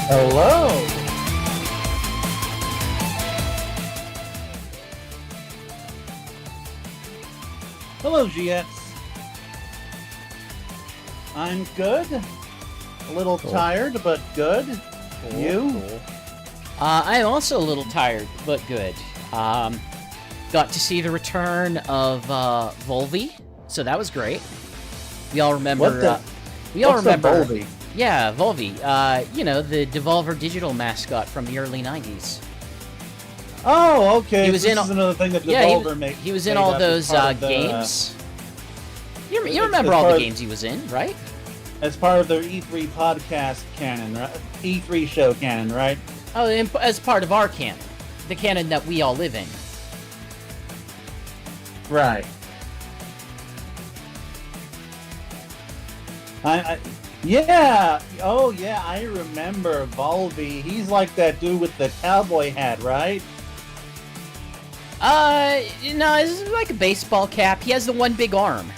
Hello. Hello, GX. I'm good. A little tired, but good. You? Cool. I'm also a little tired, but good. Got to see the return of Volvi, so that was great. We all remember. Volvi? Yeah, Volvi. You know, the Devolver Digital mascot from the early '90s. Oh, okay. He was this is another thing that Devolver made. He was in all those games. You remember all the games he was in, right? As part of their E3 podcast canon, right? E3 show canon, right? Oh, as part of our canon, the canon that we all live in. Right. Yeah. Oh, yeah. I remember Volvi. He's like that dude with the cowboy hat, right? No, it's like a baseball cap. He has the one big arm.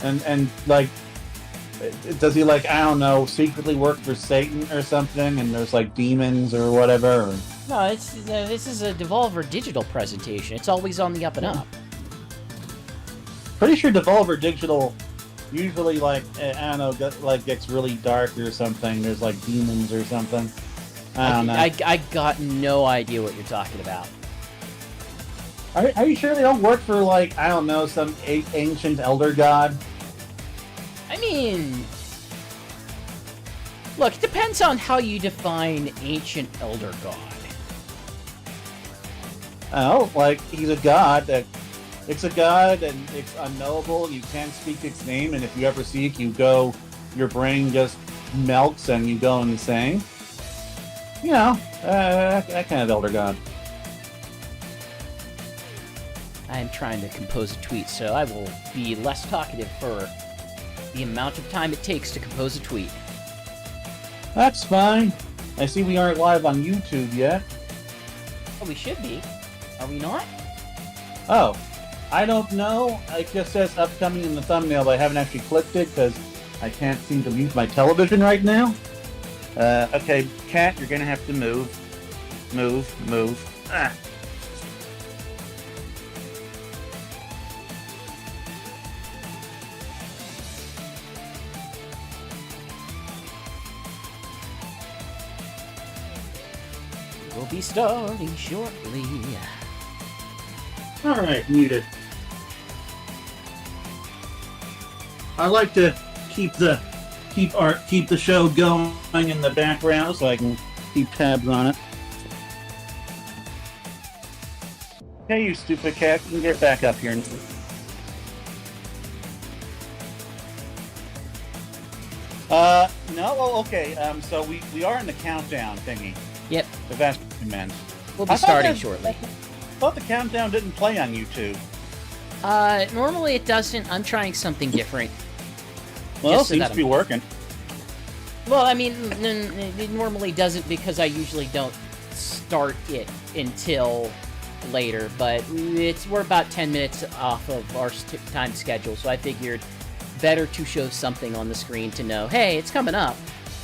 And like, does he, like, I don't know, secretly work for Satan or something? And there's like demons or whatever. Or... No, this is a Devolver Digital presentation. It's always on the up and up. Pretty sure Devolver Digital usually, like, I don't know, like gets really dark or something. There's like demons or something. I don't know. I got no idea what you're talking about. Are you sure they don't work for, like, I don't know, some ancient elder god? I mean, look, it depends on how you define ancient elder god. Oh, like, he's a god that... It's a god, and it's unknowable, you can't speak its name, and if you ever see it, your brain just melts and you go insane. You know, that kind of elder god. I am trying to compose a tweet, so I will be less talkative for the amount of time it takes to compose a tweet. That's fine. I see we aren't live on YouTube yet. Oh, we should be. Are we not? Oh, I don't know. It just says upcoming in the thumbnail, but I haven't actually clicked it because I can't seem to mute my television right now. Okay, Cat, you're gonna have to move. Move. Ah. We'll be starting shortly. Alright, muted. I like to keep the show going in the background so I can keep tabs on it. Hey, you stupid cat, you can get back up here. No, well, okay, so we are in the countdown thingy. Yep. If that's what you meant. We'll be starting shortly. I thought the countdown didn't play on YouTube. Normally it doesn't. I'm trying something different. Well, it seems to be working. Well, I mean, it normally doesn't because I usually don't start it until later, but we're about 10 minutes off of our time schedule, so I figured better to show something on the screen to know, hey, it's coming up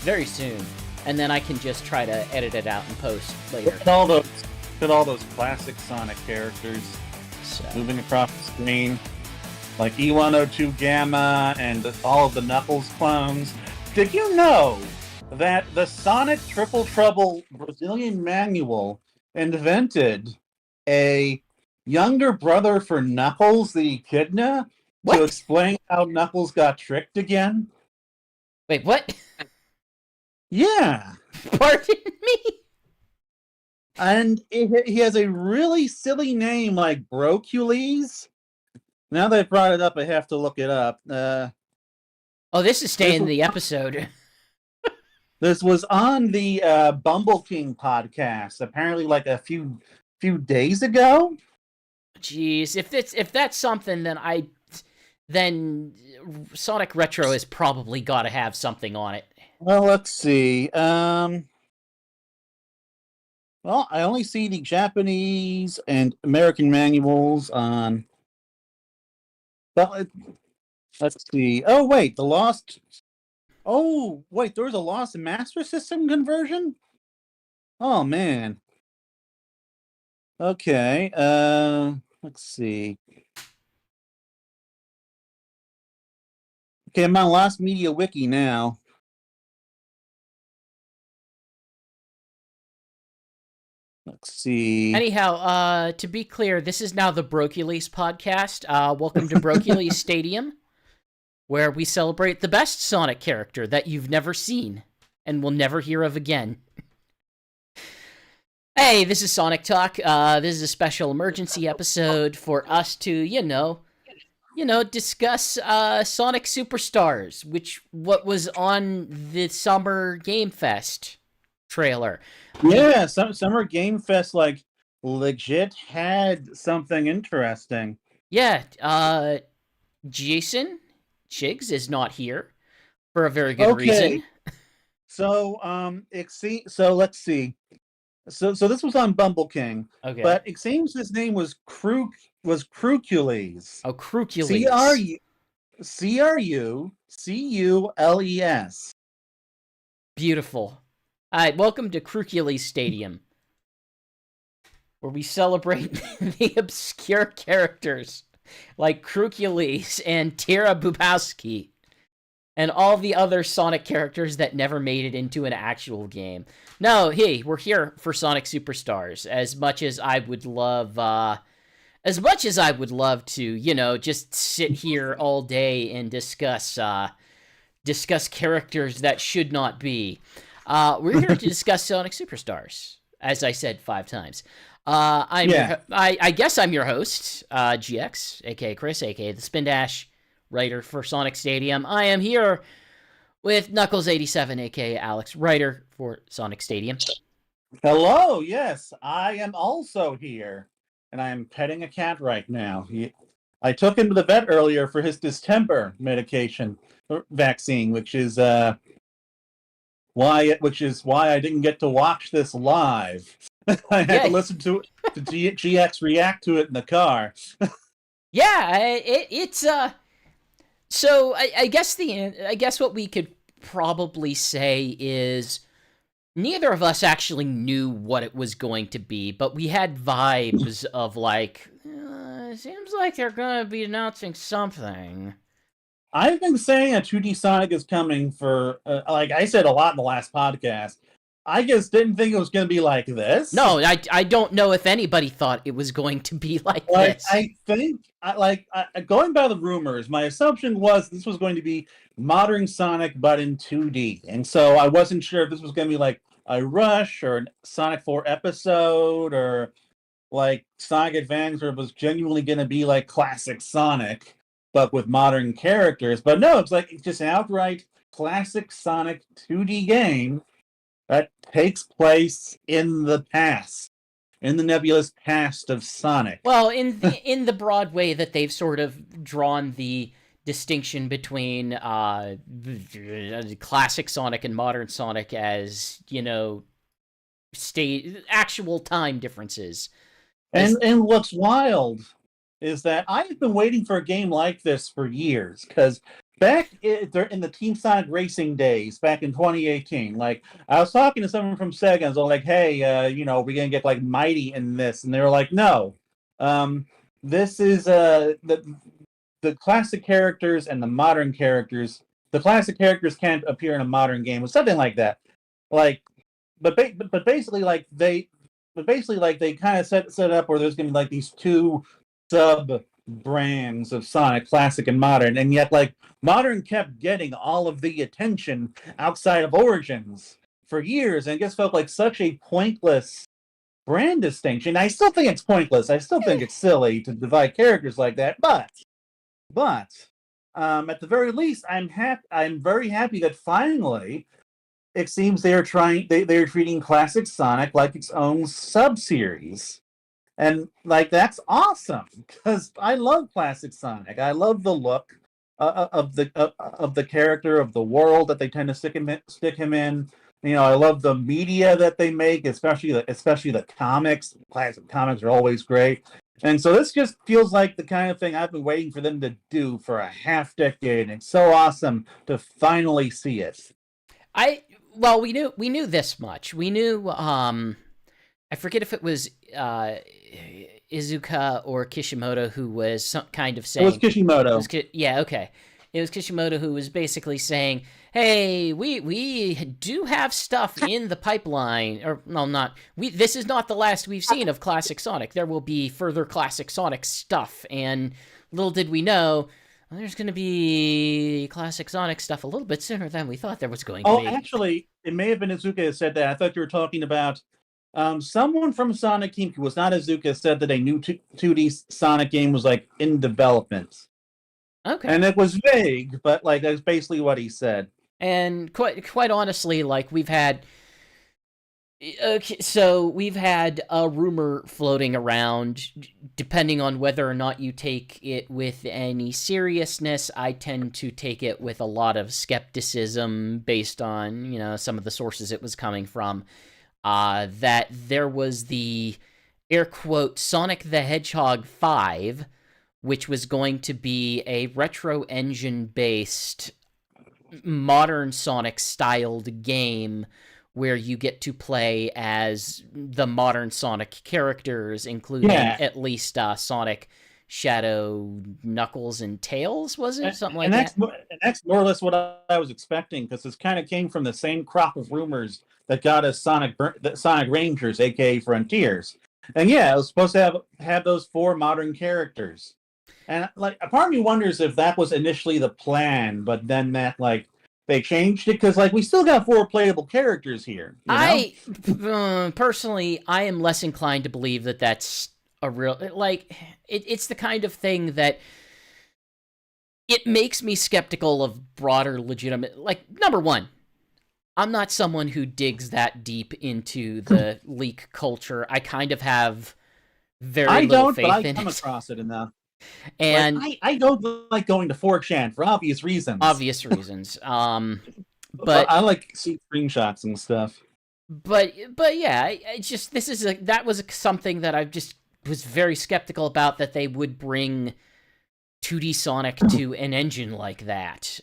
very soon, and then I can just try to edit it out and post later. Look at all those classic Sonic characters moving across the screen, like E102 Gamma and all of the Knuckles clones. Did you know that the Sonic Triple Trouble Brazilian manual invented a younger brother for Knuckles, the Echidna, to explain how Knuckles got tricked again? Wait, what? Yeah. Pardon me? And he has a really silly name like Brocules. Now that I brought it up, I have to look it up. Oh, this is staying in the episode. This was on the Bumble King podcast, apparently like a few days ago. Jeez, if that's something, then Sonic Retro has probably got to have something on it. Well, let's see. Well, I only see the Japanese and American manuals on. Well, let's see. Oh wait, the Lost Oh, wait, there was a Lost Master System conversion? Oh, man. Okay, let's see. Okay, I'm on Lost Media Wiki now. Let's see. Anyhow, to be clear, this is now the Brocules podcast. Welcome to Brocules Stadium, where we celebrate the best Sonic character that you've never seen and will never hear of again. Hey, this is Sonic Talk. This is a special emergency episode for us to, discuss Sonic Superstars, what was on the Summer Game Fest trailer. Yeah, Summer Game Fest, like, legit had something interesting. Yeah, Jason Shigs is not here for a very good reason. So, let's see. So this was on Bumble King. Okay. But it seems his name was Crucules. Oh, Crucules. Crucules. Beautiful. All right, welcome to Crucules Stadium, where we celebrate the obscure characters like Crucules and Tara Bubowski, and all the other Sonic characters that never made it into an actual game. No, hey, we're here for Sonic Superstars. As much as I would love to, just sit here all day and discuss characters that should not be. We're here to discuss Sonic Superstars, as I said 5 times. I guess I'm your host, GX, aka Chris, aka the Spin Dash writer for Sonic Stadium. I am here with Nuckles87, aka Alex, writer for Sonic Stadium. Hello, yes, I am also here, and I am petting a cat right now. I took him to the vet earlier for his distemper medication vaccine, which is why I didn't get to watch this live. I had to listen to GX react to it in the car. It's So I guess what we could probably say is neither of us actually knew what it was going to be, but we had vibes of like, it seems like they're gonna be announcing something. I've been saying a 2D Sonic is coming for, like I said a lot in the last podcast. I just didn't think it was going to be like this. No, I don't know if anybody thought it was going to be like this. I think, going by the rumors, my assumption was this was going to be modern Sonic, but in 2D. And so I wasn't sure if this was going to be like a Rush or a Sonic 4 episode or like Sonic Advance, or it was genuinely going to be like classic Sonic, but with modern characters. But no, it's just an outright classic Sonic 2D game that takes place in the past, in the nebulous past of Sonic. Well, in the broad way that they've sort of drawn the distinction between classic Sonic and modern Sonic as, actual time differences. And what's wild is that I've been waiting for a game like this for years, because back in the Team Sonic Racing days, back in 2018, I was talking to someone from Sega, and I was like, hey, we're going to get, Mighty in this. And they were like, no. This is the classic characters and the modern characters. The classic characters can't appear in a modern game, or something like that. But basically, they kind of set up where there's going to be, these two sub-brands of Sonic, classic and modern, and yet, modern kept getting all of the attention outside of Origins for years, and it just felt like such a pointless brand distinction. I still think it's pointless. I still think it's silly to divide characters like that, but at the very least, I'm very happy that finally it seems they're treating classic Sonic like its own sub-series. And that's awesome, because I love classic Sonic. I love the look of the character, of the world that they tend to stick him in. I love the media that they make, especially the comics. Classic comics are always great. And so this just feels like the kind of thing I've been waiting for them to do for a half decade. And it's so awesome to finally see it. Well, we knew this much. We knew I forget if it was Izuka or Kishimoto who was some kind of saying It was Kishimoto. yeah, okay. It was Kishimoto who was basically saying, "Hey, we do have stuff in the pipeline, or well, not we. This is not the last we've seen of Classic Sonic. There will be further Classic Sonic stuff." And little did we know, well, there's going to be Classic Sonic stuff a little bit sooner than we thought there was going to be. Oh, actually, it may have been Izuka that said that. I thought you were talking about someone from Sonic Team who was not Izuka said that a new 2D Sonic game was like in development. Okay. And it was vague, but like that's basically what he said. And quite honestly, like we've had a rumor floating around. Depending on whether or not you take it with any seriousness, I tend to take it with a lot of skepticism based on, some of the sources it was coming from. That there was the air quote Sonic the Hedgehog 5, which was going to be a retro engine based modern Sonic styled game where you get to play as the modern Sonic characters, including at least Sonic, Shadow, Knuckles, and Tails, was it? Something like that? And that's more or less what I was expecting, because this kind of came from the same crop of rumors that got us Sonic Rangers, aka Frontiers. And yeah, it was supposed to have those 4 modern characters. And like a part of me wonders if that was initially the plan, but then that like they changed it, because like we still got 4 playable characters here. I personally, I am less inclined to believe that that's a real it's the kind of thing that it makes me skeptical of broader legitimate. Like, number one, I'm not someone who digs that deep into the leak culture. I kind of have very little faith in it. I come across it enough. And like, I don't like going to 4chan for obvious reasons. But I like see screenshots and stuff. But yeah, I just that was something that I just was very skeptical about, that they would bring 2D Sonic to an engine like that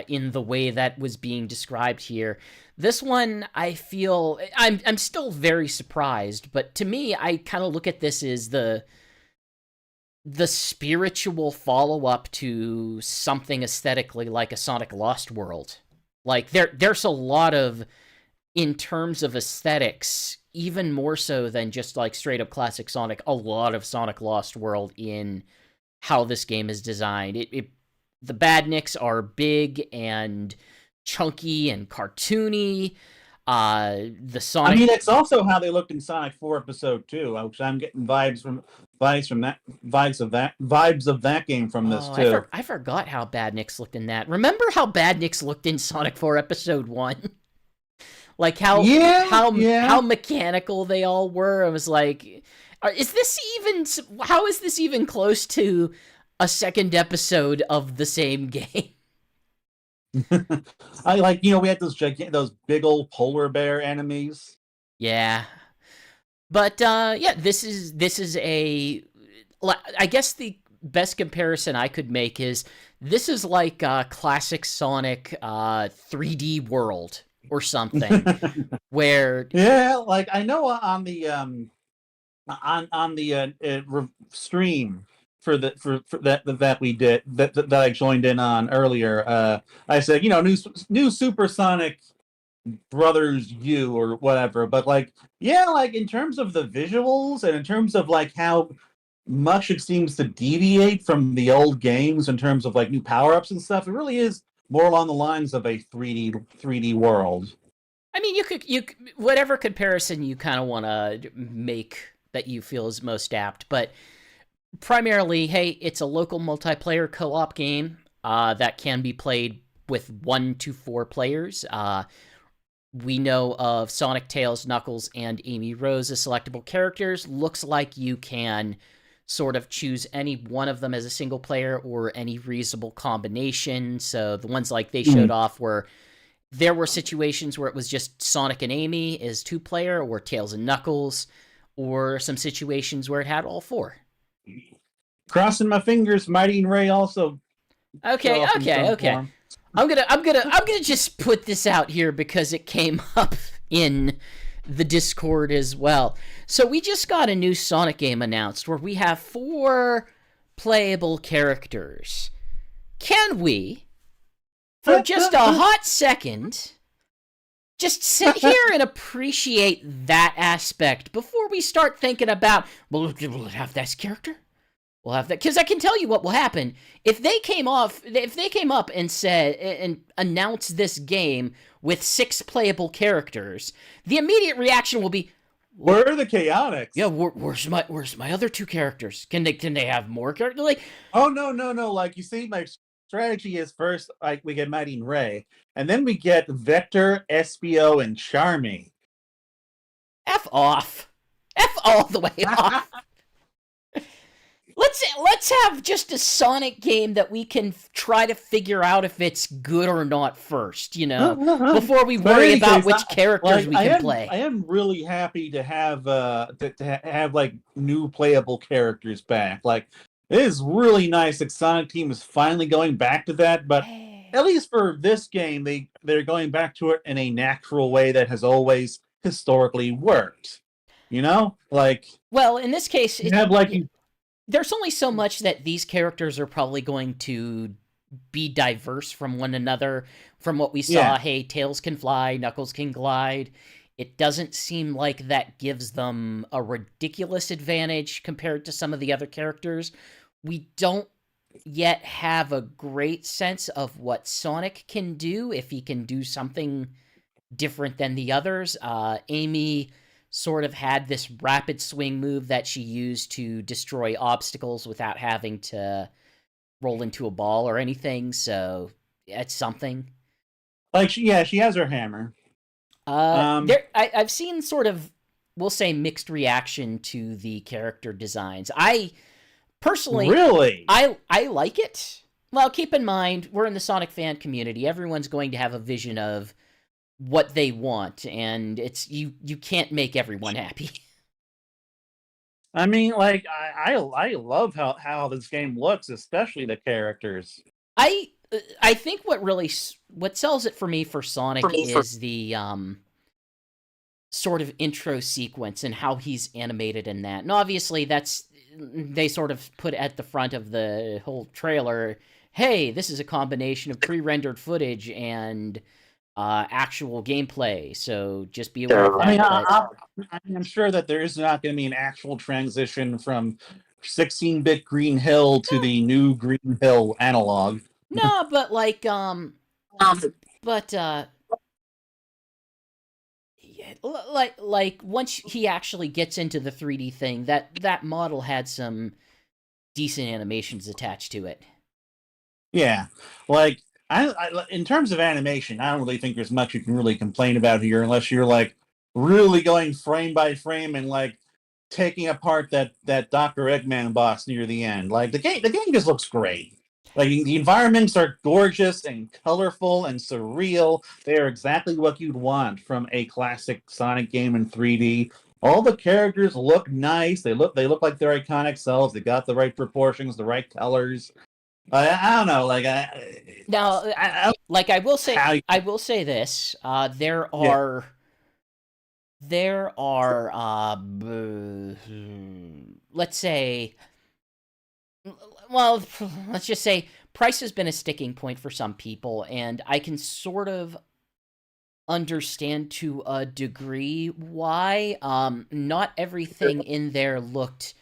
in the way that was being described here. This one, I feel I'm still very surprised, but to me, I kind of look at this as the spiritual follow-up to something aesthetically like a Sonic Lost World. Like, there's a lot of, in terms of aesthetics, even more so than just like straight-up classic Sonic, a lot of Sonic Lost World in how this game is designed. The badniks are big and chunky and cartoony. The Sonic... I mean, it's also how they looked in Sonic 4 Episode 2, which I'm getting vibes of that game from this too. I forgot how Badniks looked in that. Remember how Badniks looked in Sonic 4 Episode 1? Like how mechanical they all were. I was like, how is this even close to a second episode of the same game? I like, we had those big old polar bear enemies. Yeah. But this is I guess the best comparison I could make is this is like classic Sonic 3D World or something, where like I know on the stream for that we did that I joined in on earlier. I said, new Supersonic Brothers U or whatever, but like in terms of the visuals and in terms of like how much it seems to deviate from the old games in terms of like new power-ups and stuff, it really is more along the lines of a 3D world. I mean, you whatever comparison you kind of want to make that you feel is most apt, but primarily, hey, it's a local multiplayer co-op game that can be played with 1 to 4 players. We know of Sonic, Tails, Knuckles, and Amy Rose as selectable characters. Looks like you can sort of choose any one of them as a single player or any reasonable combination. So the ones like they showed off were, there were situations where it was just Sonic and Amy as 2-player, or Tails and Knuckles, or some situations where it had all 4. Crossing my fingers, Mighty and Ray also show Okay, up in some okay. form. I'm gonna just put this out here because it came up in the Discord as well. So we just got a new Sonic game announced where we have 4 playable characters. Can we, for just a hot second, just sit here and appreciate that aspect before we start thinking about, well, will it have this character? We'll have that, because I can tell you what will happen if they came up and said and announced this game with 6 playable characters. The immediate reaction will be, Where are the Chaotix? yeah, where's my other 2 characters? Can they have more characters? Like, oh no. Like, you see, my strategy is first, like, we get Mighty and Ray, and then we get Vector, SBO, and Charmy. F off, F all the way off. Let's have just a Sonic game that we can try to figure out if it's good or not first, before we worry about which characters we can play. I am really happy to have have like new playable characters back. Like, it is really nice that Sonic Team is finally going back to that, but at least for this game, they're going back to it in a natural way that has always historically worked. Like, well, in this case, you have like there's only so much that these characters are probably going to be diverse from one another. From what we saw, hey, Tails can fly, Knuckles can glide. It doesn't seem like that gives them a ridiculous advantage compared to some of the other characters. We don't yet have a great sense of what Sonic can do, if he can do something different than the others. Amy sort of had this rapid swing move that she used to destroy obstacles without having to roll into a ball or anything, so it's something. Like, she has her hammer. I've seen sort of, we'll say, mixed reaction to the character designs. I personally, really, I like it. Well, keep in mind, we're in the Sonic fan community. Everyone's going to have a vision of what they want, and it's you can't make everyone happy. I mean, like, I love how this game looks, especially the characters. I think what sells it for me for Sonic is the sort of intro sequence and how he's animated in that. And obviously they sort of put at the front of the whole trailer, hey, this is a combination of pre-rendered footage and actual gameplay, so just be aware of that. I'm sure that there is not going to be an actual transition from 16-bit Green Hill to the new Green Hill analog. No, but like, like once he actually gets into the 3D thing, that model had some decent animations attached to it. Yeah, like, I in terms of animation, I don't really think there's much you can really complain about here, unless you're like really going frame by frame and like taking apart that Dr. Eggman boss near the end. Like, the game just looks great. Like, the environments are gorgeous and colorful and surreal. They are exactly what you'd want from a classic Sonic game in 3D. All the characters look nice. They look like their iconic selves. They got the right proportions, the right colors. I don't know. Like, I will say this. There are let's say, well, let's just say price has been a sticking point for some people, and I can sort of understand to a degree why. Not everything in there looked,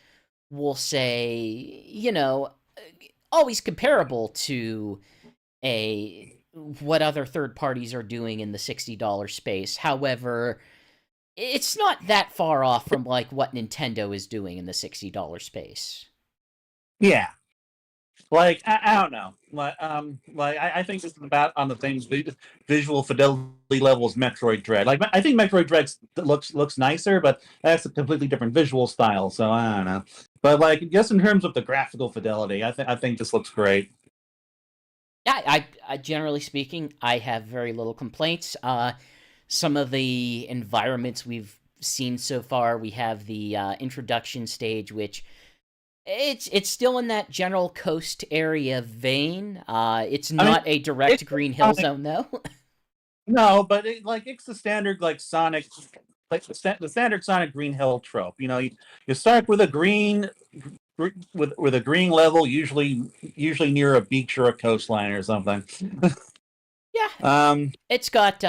we'll say, always comparable to what other third parties are doing in the $60 space. However, it's not that far off from like what Nintendo is doing in the $60 space. Yeah. Like, I don't know. I think this is about on the things visual fidelity levels Metroid Dread. Like, I think Metroid Dread looks nicer, but that's a completely different visual style. So I don't know. But like, just in terms of the graphical fidelity, I think this looks great. Yeah, I generally speaking, I have very little complaints. Some of the environments we've seen so far, we have the introduction stage, which It's still in that general coast area vein. It's I mean, not a direct it's Green Hill Sonic, Zone though. no, but it's the standard like Sonic, like the standard Sonic Green Hill trope. You start with a green with a green level, usually near a beach or a coastline or something. Yeah, Um, it's got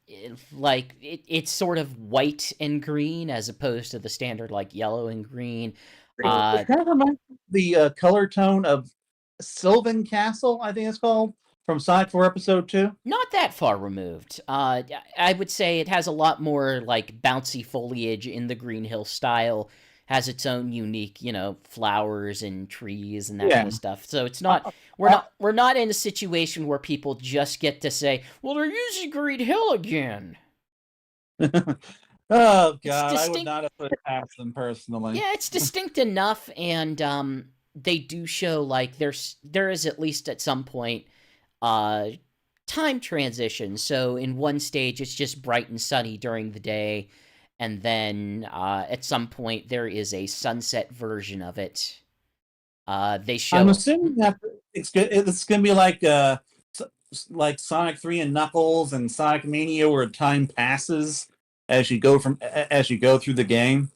it's sort of white and green as opposed to the standard like yellow and green. it kind of reminds me of the color tone of Sylvan Castle, I think it's called, from Sonic 4 Episode 2. Not that far removed. I would say it has a lot more like bouncy foliage in the Green Hill style. Has its own unique, flowers and trees and that kind Yeah. of stuff. So it's not Uh, we're not in a situation where people just get to say, "Well, they're using Green Hill again." oh It's God, I would distinct. not have put it past them personally. Yeah, it's distinct enough, and they do show like there is at least at some point uh time transition. So in one stage it's just bright and sunny during the day, and then at some point there is a sunset version of it. They I'm show assuming that it's gonna be like Sonic 3 and Knuckles and Sonic Mania, where time passes as you go through the game.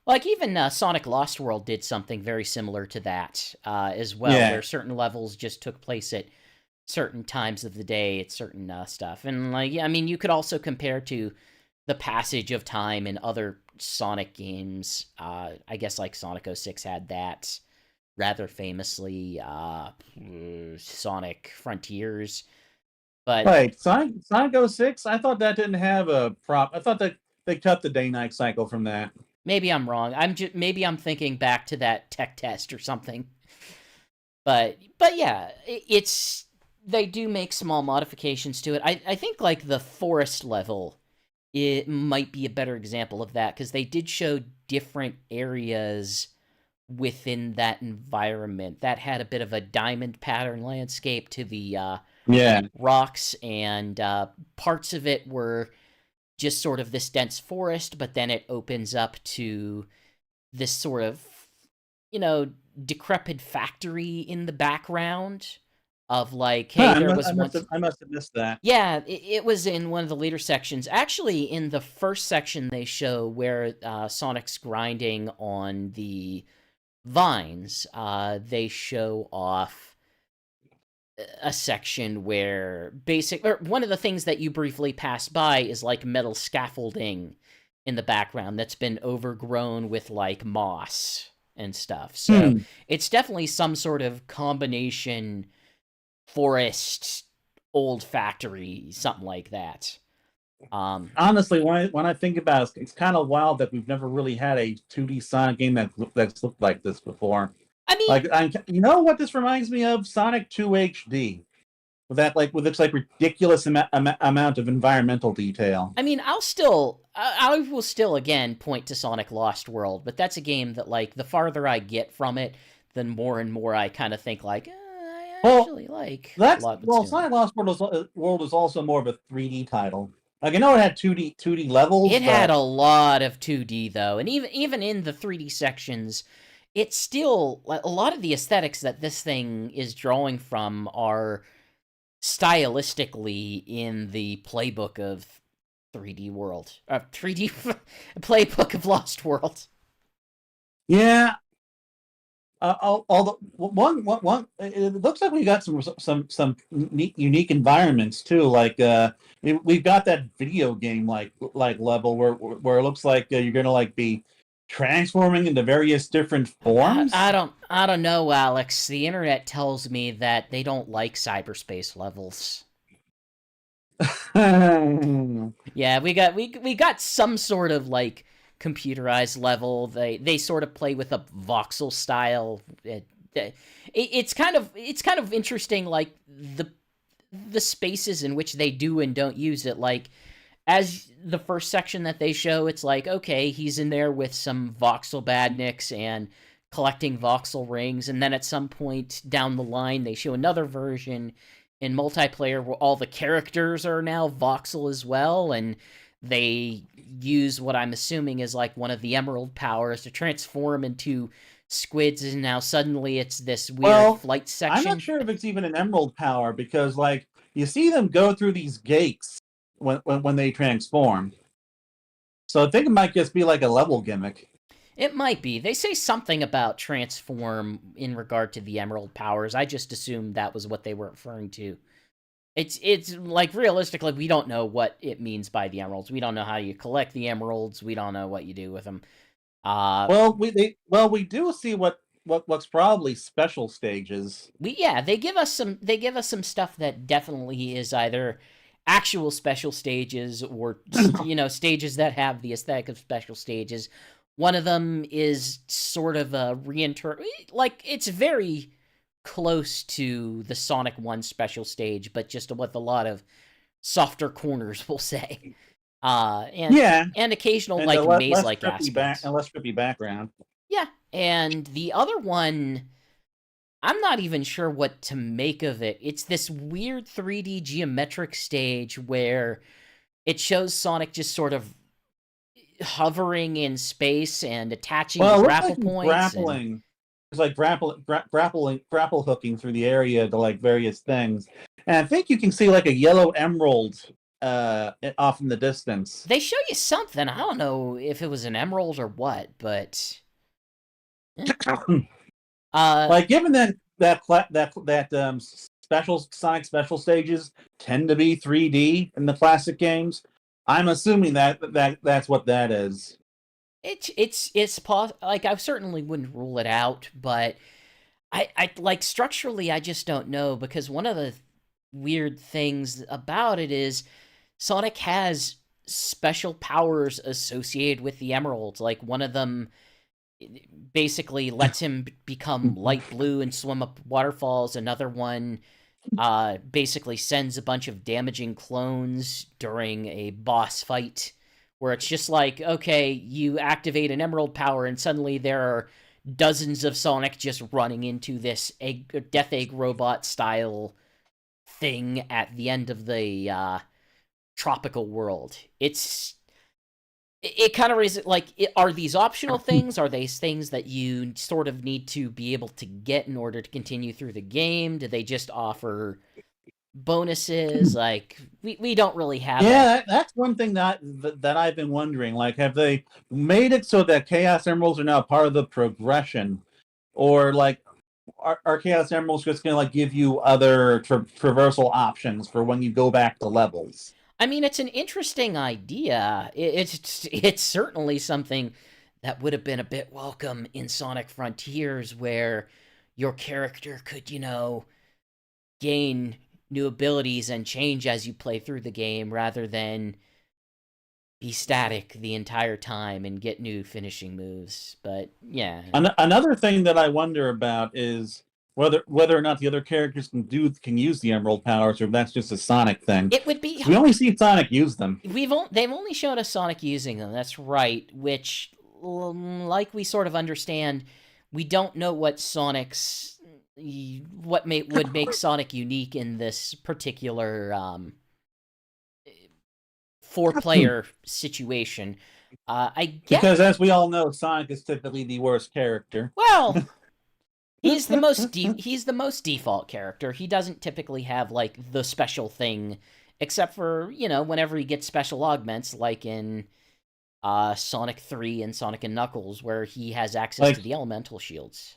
like even Sonic Lost World did something very similar to that as well, Yeah. where certain levels just took place at certain times of the day at certain stuff. And like, yeah, I mean, you could also compare to the passage of time in other Sonic games. I guess like Sonic 06 had that rather famously. Sonic Frontiers, but Right, Sonic 06. I thought that didn't have a prop. I thought that they cut the day-night cycle from that. maybe I'm wrong. Maybe I'm thinking back to that tech test or something. But yeah, it's they do make small modifications to it. I think like the forest level, it might be a better example of that because they did show different areas within that environment that had a bit of a diamond pattern landscape to the Yeah. rocks, and parts of it were just sort of this dense forest, but then it opens up to this sort of, decrepit factory in the background of like, hey, there was once. I must have missed that. Yeah, it was in one of the later sections. Actually, in the first section, they show where Sonic's grinding on the vines. They show off a section where one of the things that you briefly pass by is like metal scaffolding in the background that's been overgrown with like moss and stuff. So it's definitely some sort of combination forest, old factory, something like that. Honestly, when I think about it, it's kind of wild that we've never really had a 2D Sonic game that's looked like this before. I mean, you know what this reminds me of? Sonic 2 HD. With its like ridiculous amount of environmental detail. I mean, I will still again point to Sonic Lost World, but that's a game that like the farther I get from it, the more and more I kind of think like, I actually like. Sonic Lost World is also more of a 3D title. Like, I know it had 2D levels. It had a lot of 2D though, and even in the 3D sections, it's still a lot of the aesthetics that this thing is drawing from are stylistically in the playbook of 3D World, 3D playbook of Lost World. Yeah. Although one, it looks like we got some unique environments too. Like we've got that video game like level where it looks like you're gonna like be transforming into various different forms. I don't know, Alex. The internet tells me that they don't like cyberspace levels. Yeah, we got some sort of like computerized level. They sort of play with a voxel style. It's kind of interesting, like the spaces in which they do and don't use it. Like, as the first section that they show, it's like, okay, he's in there with some voxel badniks and collecting voxel rings, and then at some point down the line, they show another version in multiplayer where all the characters are now voxel as well, and they use what I'm assuming is like one of the emerald powers to transform into squids, and now suddenly it's this weird Well, flight I'm not section. sure if it's even an emerald power because, like, you see them go through these gates when they transform. So I think it might just be like a level gimmick. It might be. They say something about transform in regard to the emerald powers. I just assumed that was what they were referring to. It's like realistically, we don't know what it means by the emeralds. We don't know how you collect the emeralds. We don't know what you do with them. Well, we do see what's probably special stages. They give us some stuff that definitely is either actual special stages or stages that have the aesthetic of special stages. One of them is sort of a like it's very close to the Sonic 1 special stage, but just with a lot of softer corners, we'll say. Yeah, And occasional and like less maze-like aspects. and less trippy background. Yeah, and the other one, I'm not even sure what to make of it. It's this weird 3D geometric stage where it shows Sonic just sort of hovering in space and attaching Well, it looks grapple like he's points. grappling. It's like grapple hooking through the area to like various things, and I think you can see like a yellow emerald off in the distance. They show you something. I don't know if it was an emerald or what, but Like given that special Sonic special stages tend to be 3D in the classic games, I'm assuming that's what that is. like I certainly wouldn't rule it out, but I like structurally I just don't know, because one of the weird things about it is Sonic has special powers associated with the emeralds. Like one of them basically lets him become light blue and swim up waterfalls. Another one basically sends a bunch of damaging clones during a boss fight, where it's just like, okay, you activate an emerald power and suddenly there are dozens of Sonic just running into this Death Egg robot style thing at the end of the tropical world. It kind of raises, like, are these optional things? Are they things that you sort of need to be able to get in order to continue through the game? Do they just offer bonuses? Like, we don't really have That's one thing that I've been wondering. Like, have they made it so that Chaos Emeralds are now part of the progression, or like are Chaos Emeralds just gonna like give you other traversal options for when you go back to levels? I mean, it's an interesting idea. It's certainly something that would have been a bit welcome in Sonic Frontiers, where your character could, gain new abilities and change as you play through the game, rather than be static the entire time and get new finishing moves. But yeah. Another thing that I wonder about is whether or not the other characters can use the Emerald powers, or if that's just a Sonic thing. It would be. We only see Sonic use them. They've only shown us Sonic using them. That's right. Which, like we sort of understand, we don't know what would make Sonic unique in this particular 4-player situation. I guess because, as we all know, Sonic is typically the worst character. Well, he's the most default character. He doesn't typically have like the special thing, except for whenever he gets special augments, like in Sonic 3 and Sonic and Knuckles, where he has access to the elemental shields.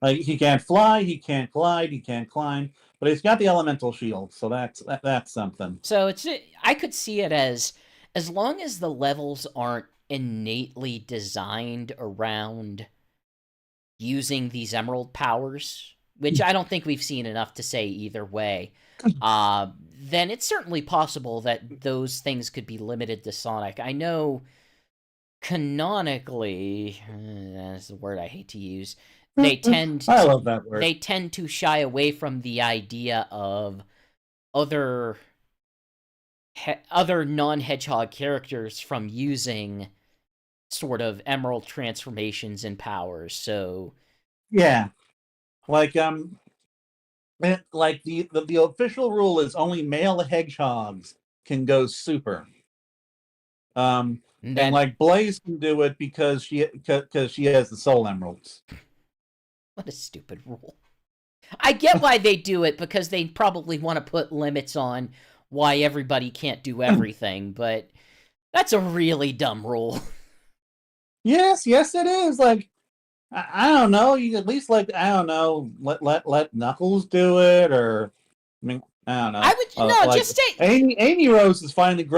Like, he can't fly, he can't glide, he can't climb, but he's got the elemental shield, so that's something. So I could see it as long as the levels aren't innately designed around using these emerald powers, which I don't think we've seen enough to say either way, then it's certainly possible that those things could be limited to Sonic. I know canonically, that's the word I hate to use, I love that word. They tend to shy away from the idea of other non-hedgehog characters from using sort of emerald transformations and powers. So yeah, like the official rule is only male hedgehogs can go super. And like Blaze can do it because she has the soul emeralds. What a stupid rule. I get why they do it, because they probably want to put limits on why everybody can't do everything, but that's a really dumb rule. Yes, it is. Like, I don't know. You at least, like, I don't know, let Knuckles do it, or I mean, I don't I know. would no, Like, just say Amy Rose is finally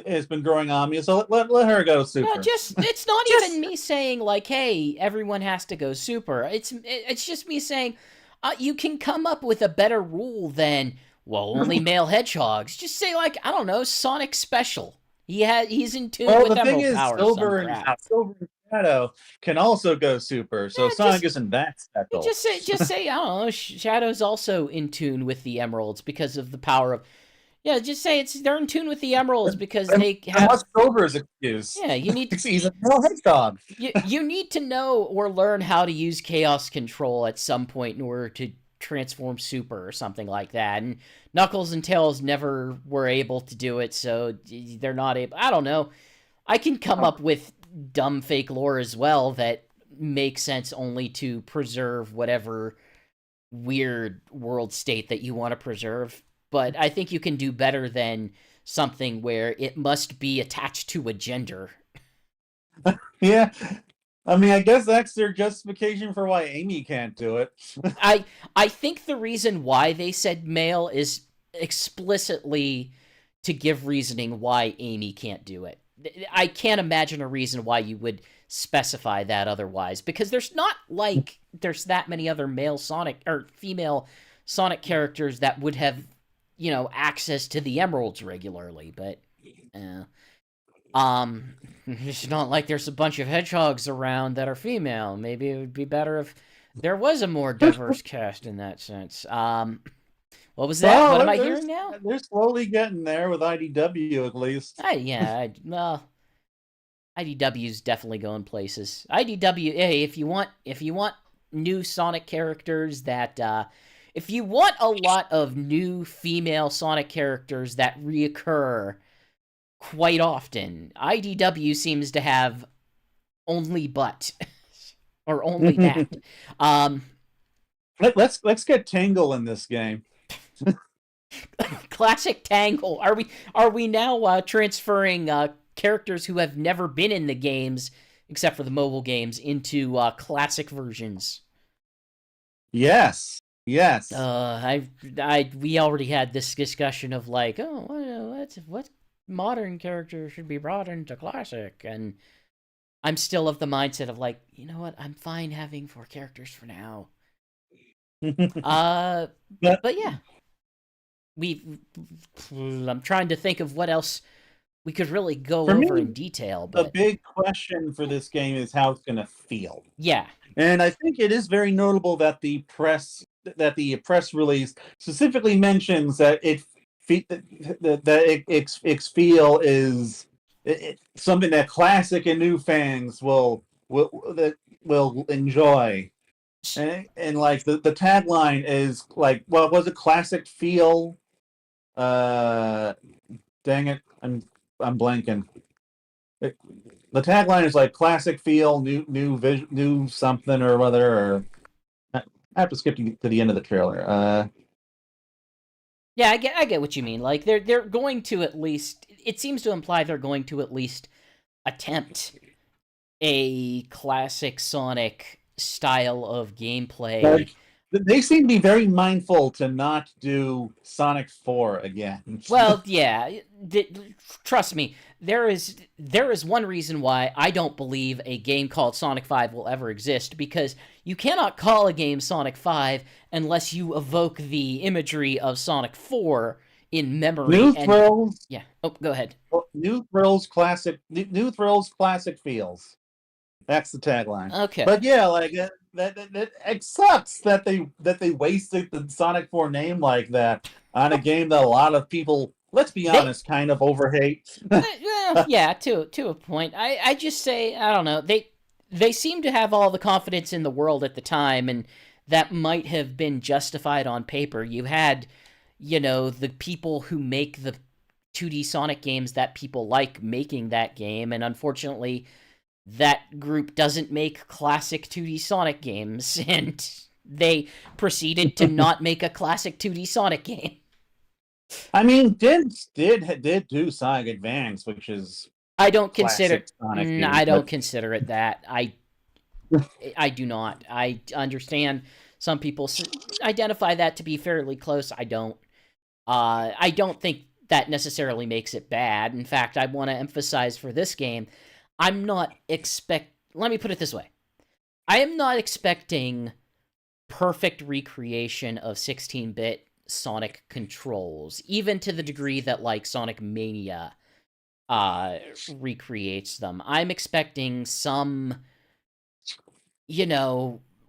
has been growing on me, so let her go no. super. Just it's not Just even me saying like, hey, everyone has to go super. It's just me saying, you can come up with a better rule than well, only male hedgehogs. Just say like, I don't know, Sonic Special. He's in tune well, with the thing Emerald is, Power. Some crap. Silver and Shadow can also go super, so Yeah, Sonic isn't that special. just say, I don't know, Shadow's also in tune with the emeralds because of the power of. Yeah, just say they're in tune with the emeralds because And, they and have. what's Silver's excuse? Yeah, you need to. He's a real hedgehog. You need to know or learn how to use chaos control at some point in order to transform super or something like that. And Knuckles and Tails never were able to do it, so they're not able. I don't know. I can come up with dumb fake lore as well that makes sense only to preserve whatever weird world state that you want to preserve. But I think you can do better than something where it must be attached to a gender. Yeah. I mean, I guess that's their justification for why Amy can't do it. I think the reason why they said male is explicitly to give reasoning why Amy can't do it. I can't imagine a reason why you would specify that otherwise, because there's not like there's that many other male Sonic or female Sonic characters that would have, access to the emeralds regularly, but it's not like there's a bunch of hedgehogs around that are female. Maybe it would be better if there was a more diverse cast in that sense. What was that? Well, What am I hearing now? they're slowly getting there with IDW, at least. Well, IDW's definitely going places. IDW, hey, if you want new Sonic characters that, if you want a lot of new female Sonic characters that reoccur quite often, IDW seems to have only but, or only that. Let's get Tangle in this game. Classic Tangle. Are we now transferring characters who have never been in the games, except for the mobile games, into classic versions? Yes. We already had this discussion of like, oh, what modern character should be brought into classic, and I'm still of the mindset of like, you know what, I'm fine having 4 characters for now. But yeah, I'm trying to think of what else we could really go over in detail. But the big question for this game is how it's going to feel. Yeah, and I think it is very notable that the press release specifically mentions that its feel is something that classic and new fans will enjoy. And like the tagline is like, what was it? Classic feel. Dang it, I'm blanking. The tagline is like classic feel, new something or whether. Or I have to skip to the end of the trailer. Yeah, I get what you mean. Like they're going to at least. It seems to imply they're going to at least attempt a classic Sonic style of gameplay. Like, they seem to be very mindful to not do Sonic 4 again. Well, yeah, trust me. There is one reason why I don't believe a game called Sonic 5 will ever exist, because you cannot call a game Sonic 5 unless you evoke the imagery of Sonic 4 in memory. New thrills. Yeah. Oh, go ahead. New thrills, classic feels. That's the tagline. Okay. But yeah, like that it sucks that they wasted the Sonic 4 name like that on a game that a lot of people, let's be honest, kind of overhate. Yeah, to a point. I just say, I don't know. They seem to have all the confidence in the world at the time, and that might have been justified on paper. You had, the people who make the 2D Sonic games that people like making that game, and unfortunately, that group doesn't make classic 2D Sonic games, and they proceeded to not make a classic 2D Sonic game. I mean, did do Sonic Advance, which is I don't consider. classic Sonic I games, don't but consider it that. I do not. I understand some people identify that to be fairly close. I don't. I don't think that necessarily makes it bad. In fact, I want to emphasize for this game, I'm not let me put it this way. I am not expecting perfect recreation of 16-bit Sonic controls, even to the degree that, like, Sonic Mania recreates them. I'm expecting some,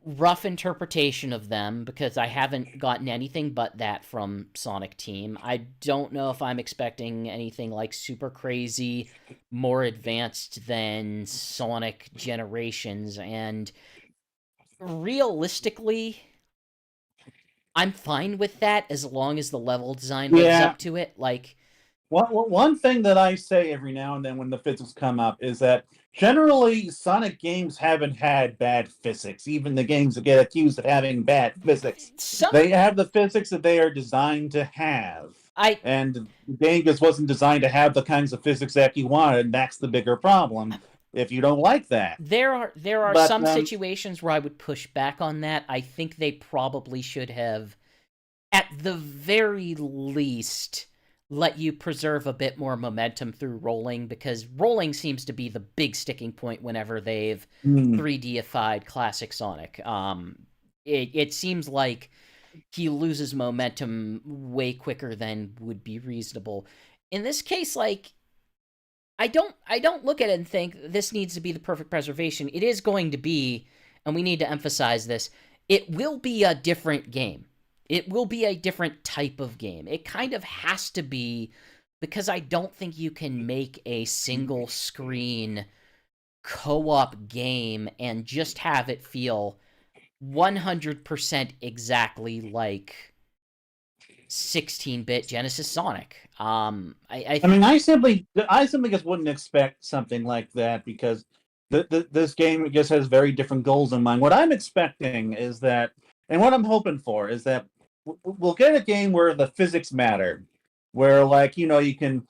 rough interpretation of them, because I haven't gotten anything but that from Sonic Team. I don't know if I'm expecting anything like super crazy, more advanced than Sonic Generations, and realistically, I'm fine with that as long as the level design lives yeah. up to it. Like, One thing that I say every now and then when the physics come up is that generally Sonic games haven't had bad physics. Even the games that get accused of having bad physics, some they have the physics that they are designed to have. I And the game just wasn't designed to have the kinds of physics that you wanted, and that's the bigger problem if you don't like that. there are But some situations where I would push back on that. I think they probably should have, at the very least, let you preserve a bit more momentum through rolling, because rolling seems to be the big sticking point whenever they've 3Dified classic Sonic. It seems like he loses momentum way quicker than would be reasonable. In this case, like, I don't look at it and think this needs to be the perfect preservation. It is going to be, and we need to emphasize this, it will be a different game. It will be a different type of game. It kind of has to be, because I don't think you can make a single screen co-op game and just have it feel 100% exactly like 16-bit Genesis Sonic. I mean, I simply just wouldn't expect something like that because this game just has very different goals in mind. What I'm expecting is that, and what I'm hoping for is that we'll get a game where the physics matter, where, like, you can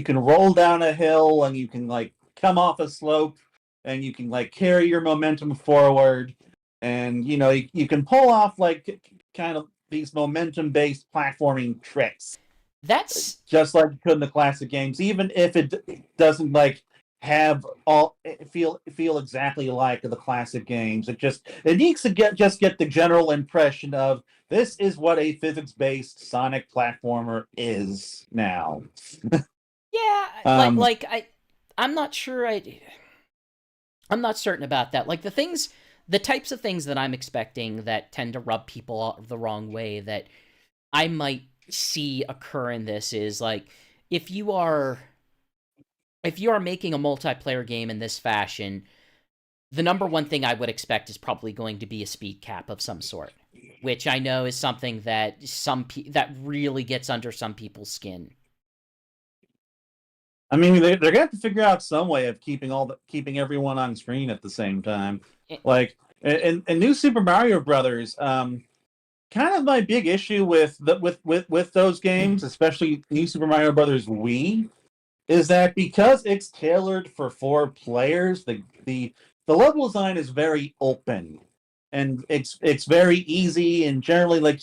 roll down a hill and you can, like, come off a slope and you can, like, carry your momentum forward, and you can pull off, like, kind of these momentum-based platforming tricks, that's just like you could in the classic games, even if it doesn't, like, have all feel exactly like the classic games. It needs to get the general impression of this is what a physics-based Sonic platformer is now. yeah, Um, I'm not sure I'm not certain about that. Like, the types of things that I'm expecting that tend to rub people the wrong way that I might see occur in this is, like, if you are making a multiplayer game in this fashion, the number one thing I would expect is probably going to be a speed cap of some sort, which I know is something that that really gets under some people's skin. I mean, they're gonna have to figure out some way of keeping everyone on screen at the same time. It, Like in New Super Mario Brothers, kind of my big issue with those games, especially New Super Mario Brothers Wii, is that because it's tailored for 4 players, the level design is very open, and it's very easy, and generally, like,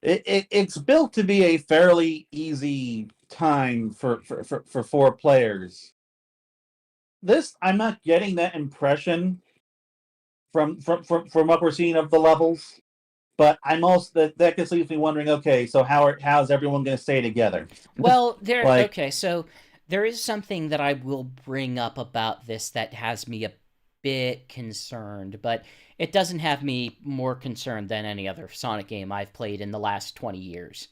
it's built to be a fairly easy time for 4 players. This, I'm not getting that impression from what we're seeing of the levels. But I'm also that just leaves me wondering. Okay, so how's everyone going to stay together? well, Like, okay, so there is something that I will bring up about this that has me a bit concerned, but it doesn't have me more concerned than any other Sonic game I've played in the last 20 years.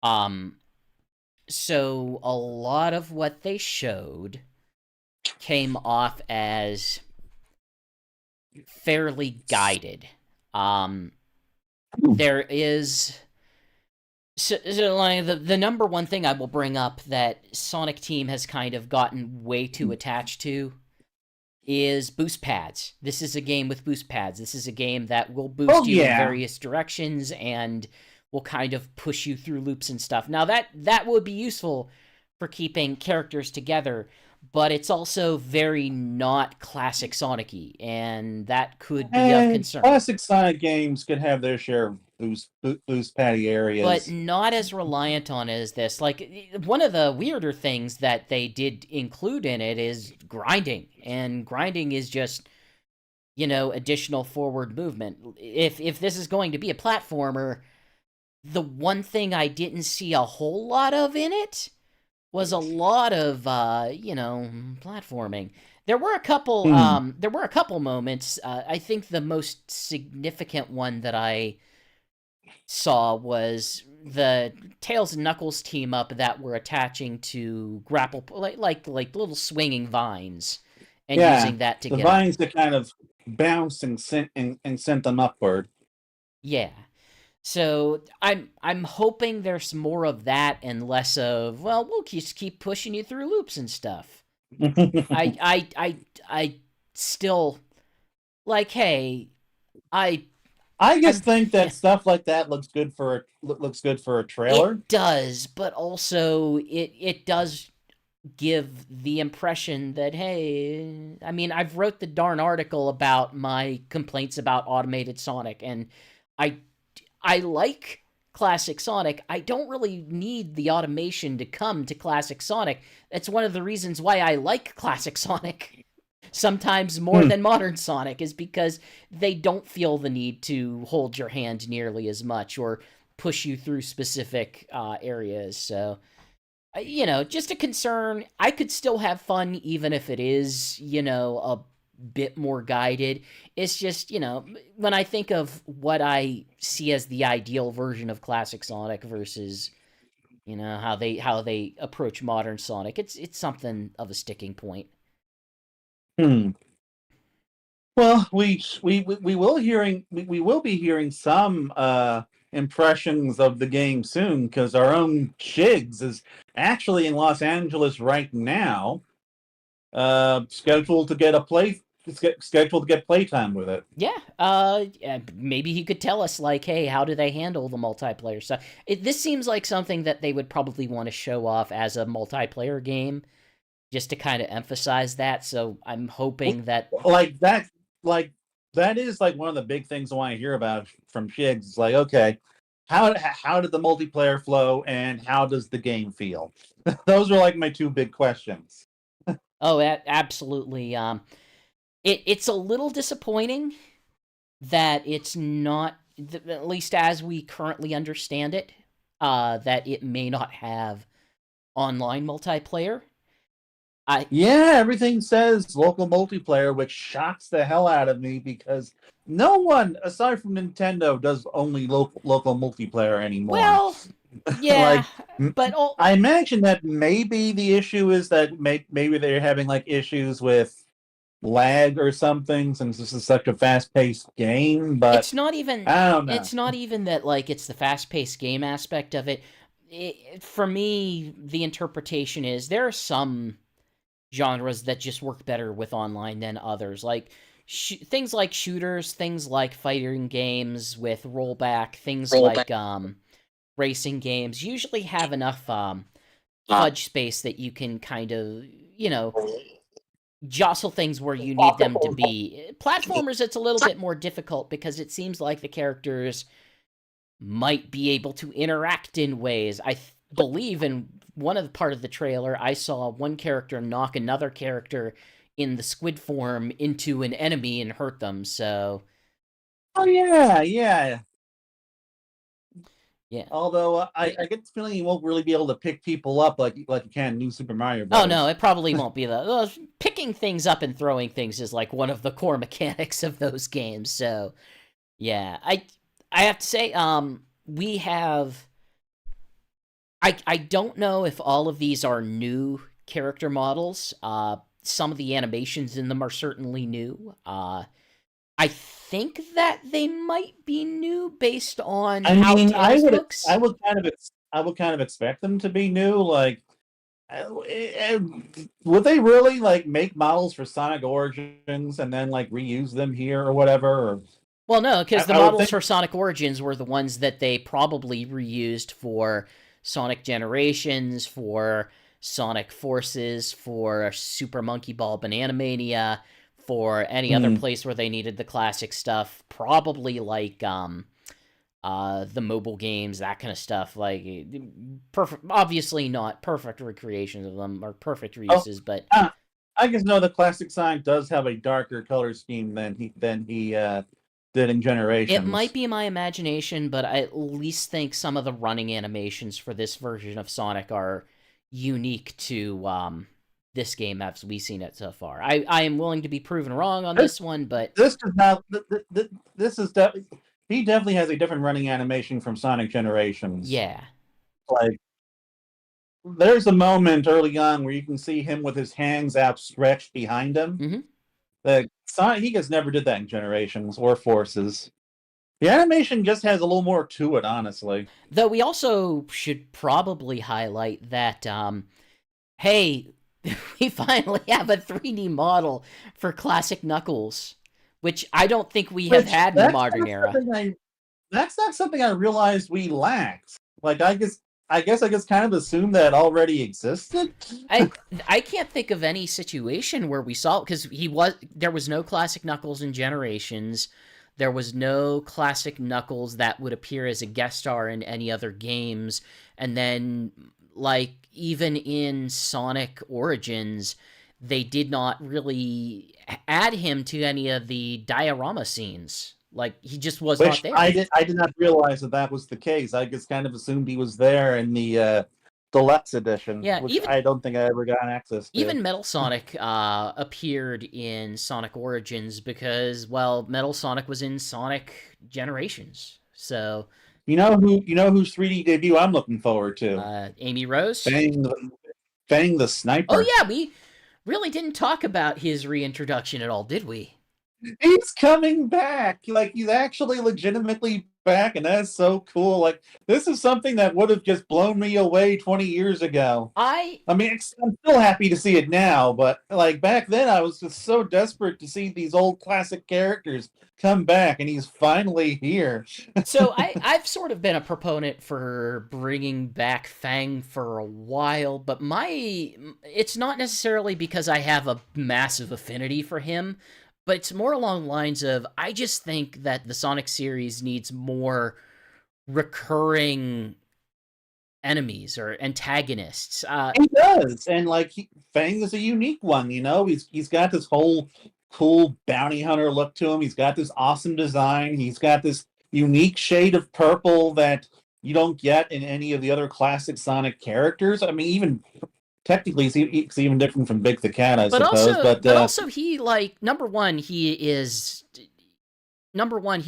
Um, so a lot of what they showed came off as fairly guided. There is like the number one thing I will bring up that Sonic Team has kind of gotten way too attached to is boost pads. This is a game with boost pads. This is a game that will Oh boost you in yeah. various directions and will kind of push you through loops and stuff. Now that would be useful for keeping characters together, but it's also very not classic Sonic-y, and that could be of And concern. classic Sonic games could have their share of boost patty But areas. not as reliant on as this. Like, one of the weirder things that they did include in it is grinding, and grinding is just, additional forward movement. If this is going to be a platformer, the one thing I didn't see a whole lot of in it was a lot of platforming. There were a couple Hmm. moments. I think the most significant one that I saw was the Tails and Knuckles team up that were attaching to grapple, like little swinging vines, and Yeah, using that to the get up. vines that kind of bounced and sent them upward. Yeah. So I'm hoping there's more of that and less of, well, we'll just keep pushing you through loops and stuff. I still, like, hey, I I just I'm think yeah. that stuff like that looks good for a trailer. It does, but also it does give the impression that, hey, I mean, I've wrote the darn article about my complaints about automated Sonic, and I I like classic Sonic. I don't really need the automation to come to classic Sonic. That's one of the reasons why I like classic Sonic sometimes more Hmm. than modern Sonic, is because they don't feel the need to hold your hand nearly as much or push you through specific areas. So, just a concern. I could still have fun even if it is, a bit more guided. It's just, when I think of what I see as the ideal version of classic Sonic versus, how they approach modern Sonic, it's something of a sticking point. Hmm. Well, we will be hearing some impressions of the game soon because our own Shigs is actually in Los Angeles right now, scheduled to get scheduled to get playtime with it. Yeah, maybe he could tell us, like, hey, how do they handle the multiplayer stuff? This seems like something that they would probably want to show off as a multiplayer game, just to kind of emphasize that. So I'm hoping that, Like that, like that is like one of the big things I want to hear about from Shigs. It's like, okay, how did the multiplayer flow and how does the game feel? Those are like my two big questions. oh, absolutely. It's a little disappointing that it's not, at least as we currently understand it, that it may not have online multiplayer. I Yeah, everything says local multiplayer, which shocks the hell out of me because no one aside from Nintendo does only local multiplayer anymore. Well, yeah, Like, but I imagine that maybe the issue is that maybe they're having like issues with lag or something since this is such a fast-paced game, but it's not even I don't know. it's not even that, like, it's the fast-paced game aspect of it. For me, the interpretation is there are some genres that just work better with online than others. Like, things like shooters, things like fighting games with rollback, things like racing games usually have enough fudge space that you can kind of, jostle things where you need them to be. Platformers, it's a little bit more difficult because it seems like the characters might be able to interact in ways. I believe in one of the part of the trailer, I saw one character knock another character in the squid form into an enemy and hurt them. So, Oh yeah, yeah. yeah. Although I get the feeling you won't really be able to pick people up like you can in New Super Mario Oh no, Brothers. it probably won't be that. Well, picking things up and throwing things is like one of the core mechanics of those games. So, yeah, I have to say, we have. I don't know if all of these are new character models. Some of the animations in them are certainly new. I think that they might be new based on I how mean, Tails looks. I would kind of expect them to be new. Like would they really like make models for Sonic Origins and then like reuse them here or whatever? Or Well, no, because the I would models think for Sonic Origins were the ones that they probably reused for Sonic Generations, for Sonic Forces, for Super Monkey Ball Banana Mania, for any other hmm. place where they needed the classic stuff. Probably like the mobile games, that kind of stuff. Like perfect, obviously not perfect recreations of them or perfect Oh, reuses, but uh, I guess no. The classic Sonic does have a darker color scheme than he did in it might Generations. be my imagination, but I at least think some of the running animations for this version of Sonic are unique to this game as we've seen it so far. I am willing to be proven wrong on This this one, but this does not. This is definitely he definitely has a different running animation from Sonic Generations. yeah. Like there's a moment early on where you can see him with his hands outstretched behind him. Hmm. The Sonic he just never did that in Generations or Forces. The animation just has a little more to it, honestly. Though we also should probably highlight that hey, we finally have a 3D model for classic Knuckles, which I don't think we have Which had in the modern era. that's not something I realized we lacked. Like I just kind of assumed that already existed. I I can't think of any situation where we saw, because there was no classic Knuckles in Generations. There was no classic Knuckles that would appear as a guest star in any other games. And then like even in Sonic Origins, they did not really add him to any of the diorama scenes. Like he just was not Which there. I did not realize that that was the case. I just kind of assumed he was there in the deluxe edition, Yeah, which I don't think I ever got access to. even Metal Sonic appeared in Sonic Origins because, well, Metal Sonic was in Sonic Generations. So, You know whose 3D debut I'm looking forward to? Amy Rose. Fang Fang the Oh Sniper. yeah, we really didn't talk about his reintroduction at all, did we? He's coming back. Like he's actually legitimately back, and that's so cool. Like this is something that would have just blown me away 20 years ago. I I mean, I'm still happy to see it now, but like back then, I was just so desperate to see these old classic characters come back, and he's finally here. I've sort of been a proponent for bringing back Fang for a while, but it's not necessarily because I have a massive affinity for him, but it's more along the lines of I just think that the Sonic series needs more recurring enemies or antagonists. He does, and like Fang is a unique one. You know, he's got this whole cool bounty hunter look to him. He's got this awesome design. He's got this unique shade of purple that you don't get in any of the other classic Sonic characters. I mean, even technically, it's even different from Big the Cat, I suppose. But But also he like number one, he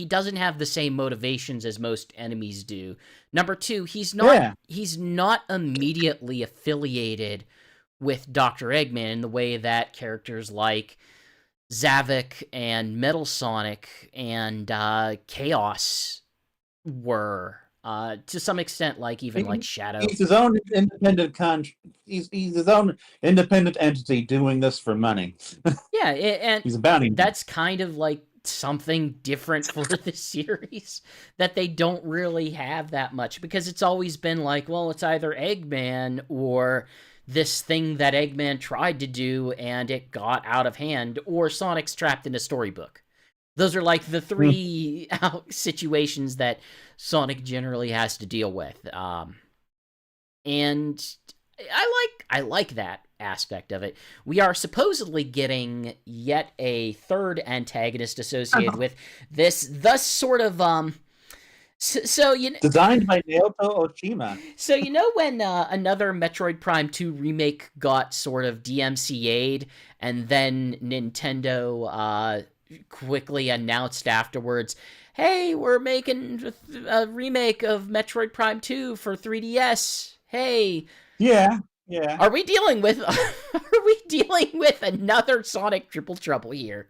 doesn't have the same motivations as most enemies do. Number two, yeah, he's not immediately affiliated with Dr. Eggman in the way that characters like Zavok and Metal Sonic and Chaos were. To some extent, like even like Shadow. he's his own independent he's his own independent entity doing this for money. Yeah, and He's a bounty hunter. that's kind of like something different for the series that they don't really have that much, because it's always been like, well, it's either Eggman or this thing that Eggman tried to do and it got out of hand, or Sonic's trapped in a storybook. Those are like the three situations that Sonic generally has to deal with. And I like that aspect of it. We are supposedly getting yet a third antagonist associated with this, thus sort of so you know, Designed by Naoto Oshima. so you know when another Metroid Prime 2 remake got sort of DMCA'd, and then Nintendo quickly announced afterwards, hey, we're making a remake of Metroid Prime 2 for 3DS. Hey, Yeah, yeah. are we dealing with another Sonic Triple Trouble here?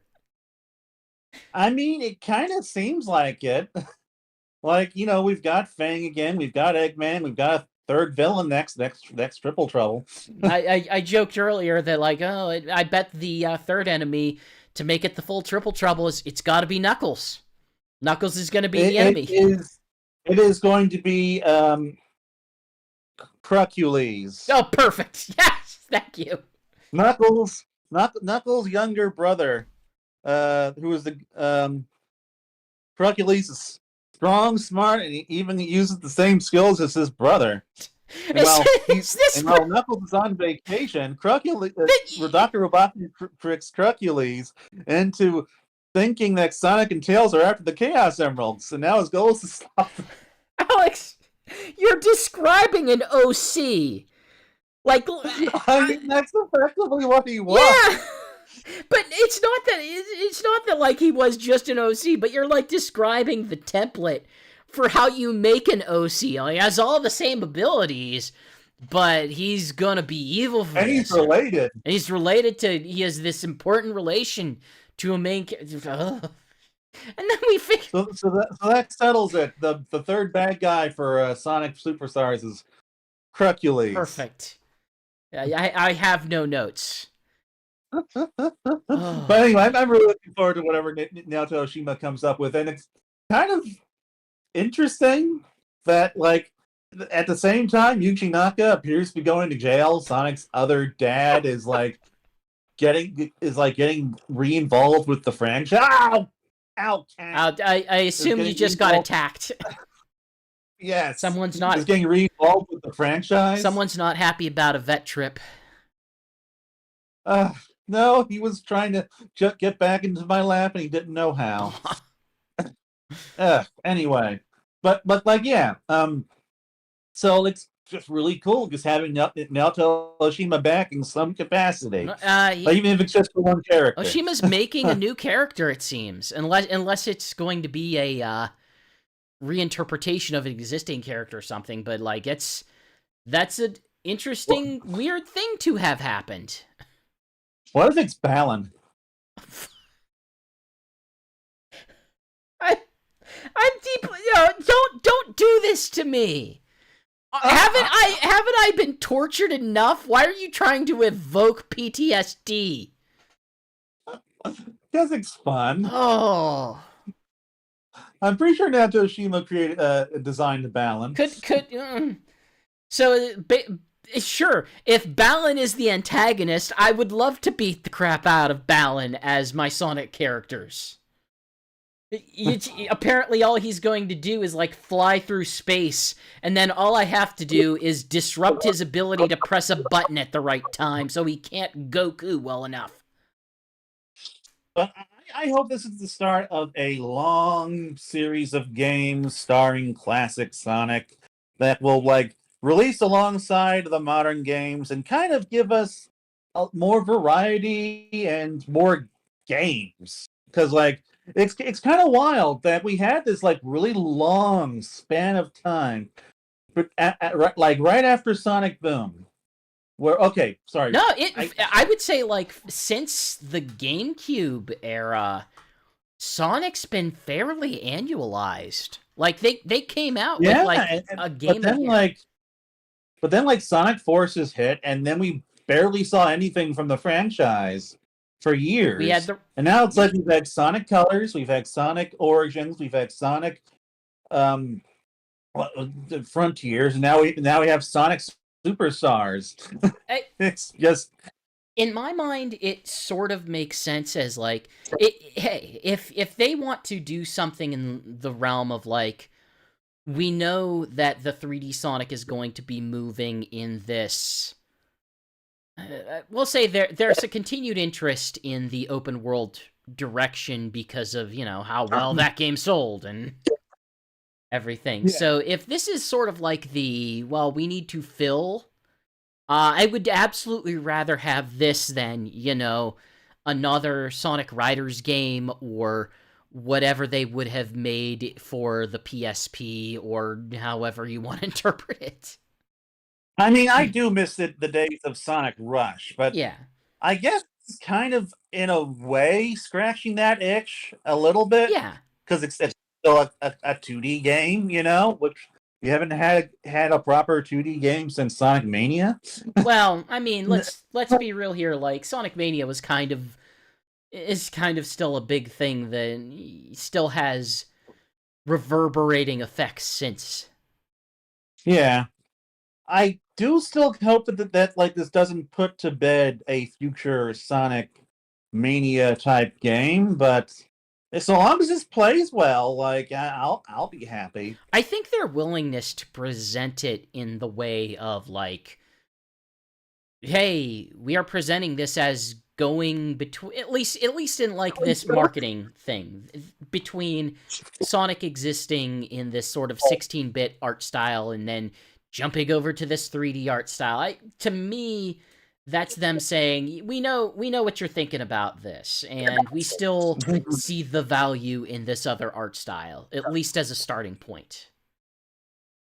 I mean, it kind of seems like it. Like, you know, we've got Fang again, we've got Eggman, we've got third villain next Triple Trouble. I joked earlier that like, oh, I bet the third enemy to make it the full Triple Trouble it's got to be Knuckles. Knuckles is going to be the enemy. It is going to be Crucules. Oh, perfect. Yes, thank you. Knuckles' younger brother, who is the Crucules is strong, smart, and he even uses the same skills as his brother. And while Knuckles is on vacation, Dr. Robotnik tricks Crucules into thinking that Sonic and Tails are after the Chaos Emeralds, and now his goal is to stop them. Alex, you're describing an OC. Like, I mean, that's effectively what he was. Yeah, but it's not that like he was just an OC, but you're like describing the template for how you make an OC. Like, he has all the same abilities, but he's gonna be evil for and this. He's related. And he's related to. He has this important relation to a main character. And then we figure. So that settles it. The third bad guy for Sonic Superstars is Crucules. Perfect. I have no notes. But anyway, I'm really looking forward to whatever Naoto Oshima comes up with, and it's kind of interesting that, like, at the same time, Yuji Naka appears to be going to jail. Sonic's other dad is getting re-involved with the franchise. Ow! I assume you just got attacked. Yes. Someone's not is getting re-involved with the franchise. Someone's not happy about a vet trip. No, he was trying to just get back into my lap, and he didn't know how. Anyway, but like, yeah. So it's just really cool just having Naoto Oshima back in some capacity, even if it's just for one character. Oshima's making a new character, it seems, unless it's going to be a reinterpretation of an existing character or something. But like, that's an interesting, weird thing to have happened. What if it's Balan? I'm deeply don't do this to me. Haven't I been tortured enough? Why are you trying to evoke PTSD? Because it's fun. Oh, I'm pretty sure Naoto Oshima designed the Balan. Sure, if Balan is the antagonist, I would love to beat the crap out of Balan as my Sonic characters. Apparently all he's going to do is like fly through space, and then all I have to do is disrupt his ability to press a button at the right time so he can't Goku well enough. But I hope this is the start of a long series of games starring classic Sonic that will like release alongside the modern games and kind of give us more variety and more games. Because like it's kind of wild that we had this like really long span of time, but right after Sonic Boom, where I would say like since the GameCube era, Sonic's been fairly annualized. Like they came out with like a game, but then Sonic Forces hit, and then we barely saw anything from the franchise for years. And now it's like we've had Sonic Colors, we've had Sonic Origins, we've had Sonic Frontiers, and now we have Sonic Superstars. It's just, in my mind, it sort of makes sense as like, hey, if they want to do something in the realm of like, we know that the 3D Sonic is going to be moving in this. We'll say there's a continued interest in the open world direction because of, how well that game sold and everything. Yeah. So if this is sort of like we need to fill, I would absolutely rather have this than, another Sonic Riders game or whatever they would have made for the PSP or however you want to interpret it. I mean, I do miss the days of Sonic Rush, but yeah, I guess it's kind of, in a way, scratching that itch a little bit. Yeah. Because it's still a 2D game, which You haven't had a proper 2D game since Sonic Mania? Well, I mean, let's be real here. Like Sonic Mania is kind of still a big thing that still has reverberating effects since. Yeah. I do still hope that like this doesn't put to bed a future Sonic Mania type game, but so long as this plays well, like I'll be happy. I think their willingness to present it in the way of like, hey, we are presenting this as going between at least in like this marketing thing between Sonic existing in this sort of 16-bit art style and then jumping over to this 3D art style. To me, that's them saying, we know what you're thinking about this, and we still see the value in this other art style, at least as a starting point.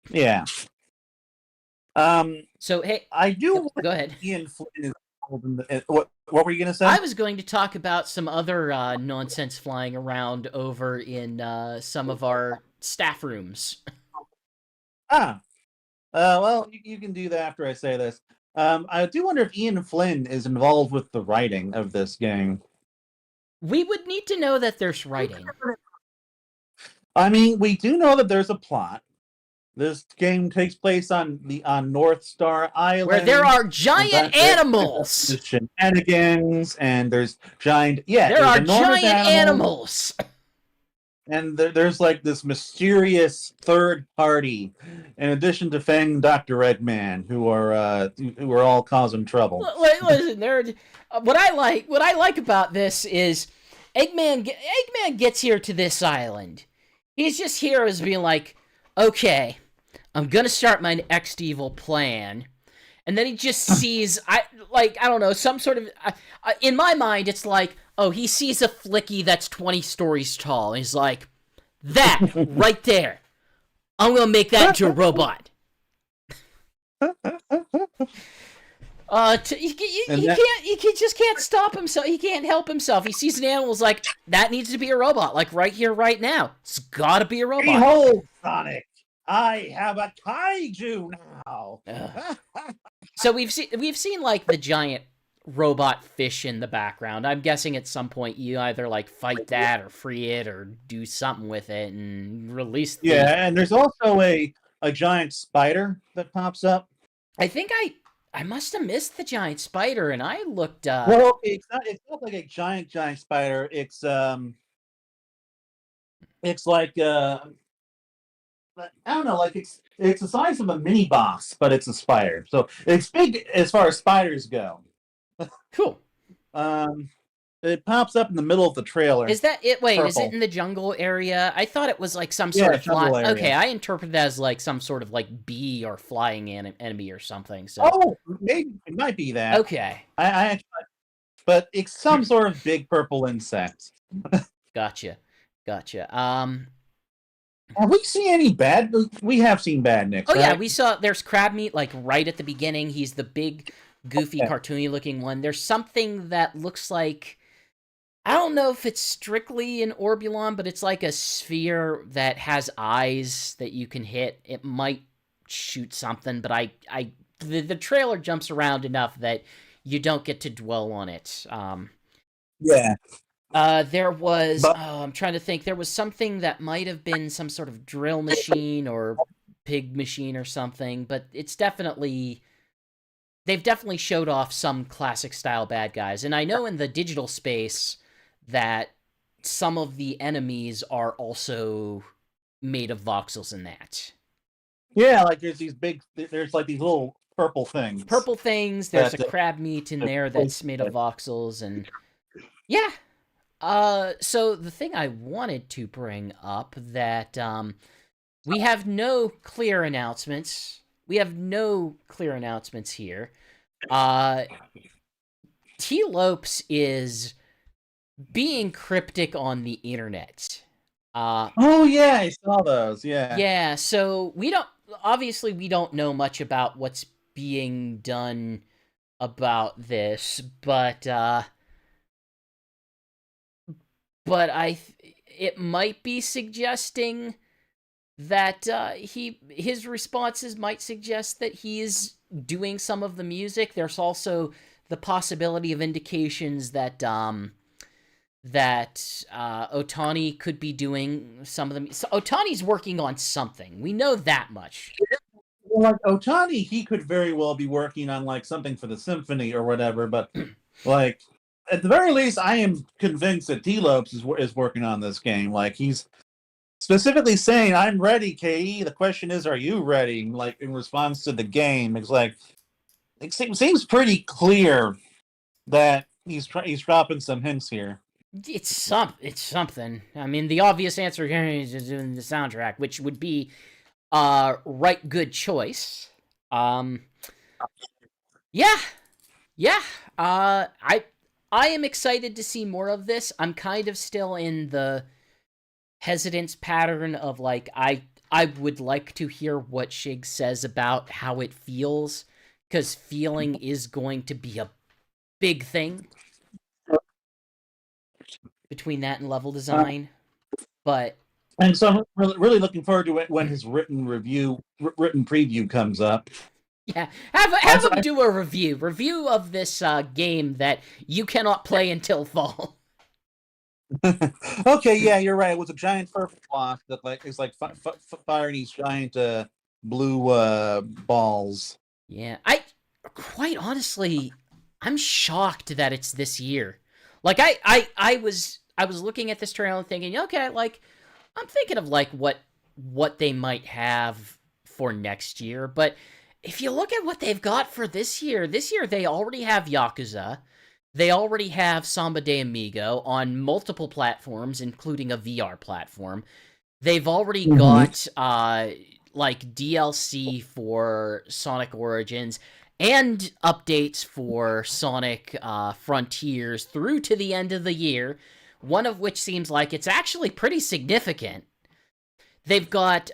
Yeah. So hey, I do. go ahead. Ian Flynn is involved in what were you gonna say? I was going to talk about some other nonsense flying around over in some of our staff rooms. Well, you can do that after I say this. I do wonder if Ian Flynn is involved with the writing of this game. We would need to know that there's writing. I mean, we do know that there's a plot. This game takes place on North Star Island, where there are giant animals. There's shenanigans, and there's giant. Yeah, there are giant animals. And there's like this mysterious third party, in addition to Fang and Dr. Eggman, who are all causing trouble. Listen, what I like about this is Eggman gets here to this island. He's just here as being like, okay, I'm gonna start my next evil plan. And then he just sees, I don't know, some sort of, in my mind, it's like, oh, he sees a flicky that's 20 stories tall. And he's like, that, right there. I'm going to make that into a robot. He just can't stop himself. He can't help himself. He sees an animal, is like, that needs to be a robot. Like, right here, right now. It's got to be a robot. Behold, Sonic. I have a kaiju now. So we've seen like the giant robot fish in the background. I'm guessing at some point you either like fight that or free it or do something with it and release the... Yeah, and there's also a giant spider that pops up. I think I must have missed the giant spider, and I looked Well, it's not like a giant spider. It's like I don't know, like it's the size of a mini boss, but it's a spider. So it's big as far as spiders go. Cool. It pops up in the middle of the trailer. Is that it? Wait, Purple. Is it in the jungle area? I thought it was like some sort of flying. Okay, I interpreted that as like some sort of like bee or flying enemy or something. So. Oh, maybe it might be that. Okay. I actually, but it's some sort of big purple insect. Gotcha. Have we seen any bad? We have seen Badniks. Oh right? yeah, we saw. There's crab meat like right at the beginning. He's the big, goofy, cartoony looking one. There's something that looks like, I don't know if it's strictly an Orbulon, but it's like a sphere that has eyes that you can hit. It might shoot something, but the trailer jumps around enough that you don't get to dwell on it. Yeah. There was, I'm trying to think, there was something that might have been some sort of drill machine or pig machine or something, but it's definitely, they've definitely showed off some classic style bad guys. And I know in the digital space that some of the enemies are also made of voxels in that. Yeah, like there's like these little purple things. There's a crab meat in there that's made of voxels, and yeah. So the thing I wanted to bring up that, we have no clear announcements. Here. T. Lopes is being cryptic on the internet. Oh yeah, I saw those, yeah. Yeah, so we don't know much about what's being done about this, but it might be suggesting that his responses might suggest that he is doing some of the music. There's also the possibility of indications that Otani could be doing some of them. So Otani's working on something. We know that much. Well, like Otani, he could very well be working on like something for the symphony or whatever. But like at the very least, I am convinced that D Lopes is working on this game. Like he's specifically saying, "I'm ready, KE." The question is, are you ready? Like in response to the game, it's like it seems pretty clear that he's dropping some hints here. It's something. I mean, the obvious answer here is doing the soundtrack, which would be right good choice. Yeah. Yeah. I am excited to see more of this. I'm kind of still in the hesitance pattern of like I would like to hear what Shigs says about how it feels, because feeling is going to be a big thing between that and level design. But And so I'm really looking forward to it when his written preview comes up. yeah, have him do a review of this game that you cannot play until fall. Okay, yeah, you're right. It was a giant purple block that is like firing these giant blue balls. Yeah, I quite honestly, I'm shocked that it's this year. Like I was looking at this trailer and thinking, okay, like I'm thinking of like what they might have for next year, but if you look at what they've got for this year they already have Yakuza. They already have Samba de Amigo on multiple platforms, including a VR platform. They've already got like DLC for Sonic Origins and updates for Sonic Frontiers through to the end of the year, one of which seems like it's actually pretty significant. They've got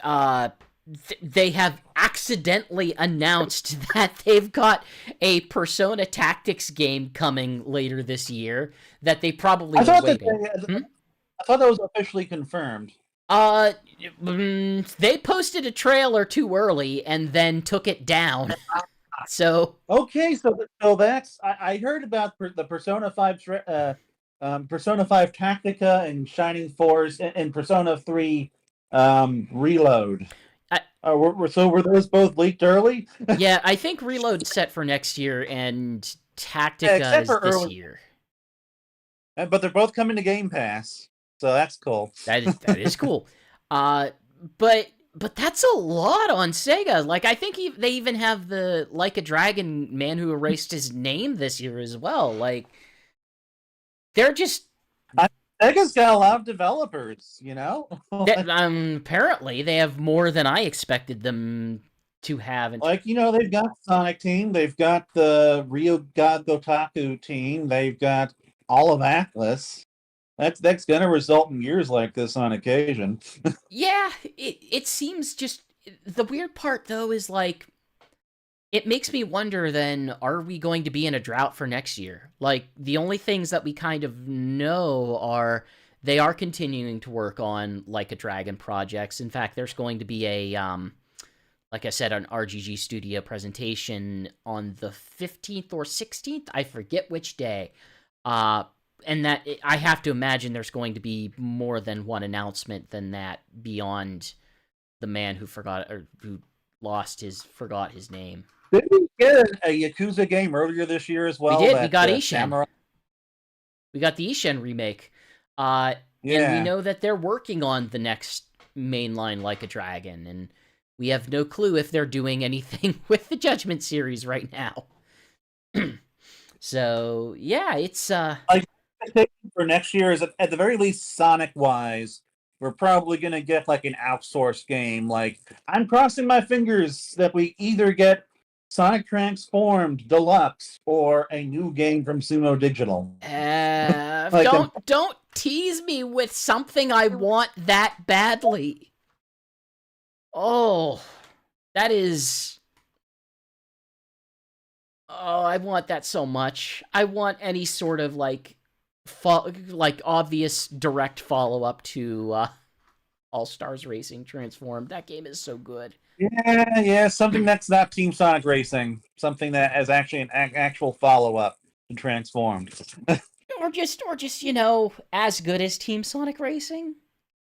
they have accidentally announced that they've got a Persona Tactics game coming later this year that they probably were waiting. I thought that was officially confirmed. They posted a trailer too early and then took it down. So okay, so that's I heard about the Persona 5 Persona 5 Tactica and Shining Force and Persona 3 Reload. So were those both leaked early? Yeah, I think Reload's set for next year and Tactica is this year. But they're both coming to Game Pass, so that's cool. That is cool. But that's a lot on Sega. Like I think they even have the Like a Dragon man who erased his name this year as well. Like they're just Sega's got a lot of developers, you know? Apparently, they have more than I expected them to have. Like, you know, they've got Sonic Team, they've got the Rio God Gotaku team, they've got all of Atlas. That's going to result in years like this on occasion. Yeah, it seems just... The weird part, though, is, like, it makes me wonder, then, are we going to be in a drought for next year? Like, the only things that we kind of know are they are continuing to work on, like, a Dragon projects. In fact, there's going to be a, like I said, an RGG Studio presentation on the 15th or 16th. I forget which day. And that, I have to imagine there's going to be more than one announcement than that beyond the man who forgot his name. Did we get a Yakuza game earlier this year as well? We did. We got Ishin. We got the Ishin remake. And we know that they're working on the next mainline Like a Dragon, and we have no clue if they're doing anything with the Judgment series right now. So, yeah, it's... for next year is at the very least Sonic-wise, we're probably going to get like an outsourced game. Like, I'm crossing my fingers that we either get Sonic Transformed Deluxe or a new game from Sumo Digital. Don't tease me with something I want that badly. Oh, that is... Oh, I want that so much. I want any sort of, like obvious direct follow-up to All-Stars Racing Transformed. That game is so good. Yeah, something that's not Team Sonic Racing. Something that has actually an actual follow-up to Transformed. Or just as good as Team Sonic Racing.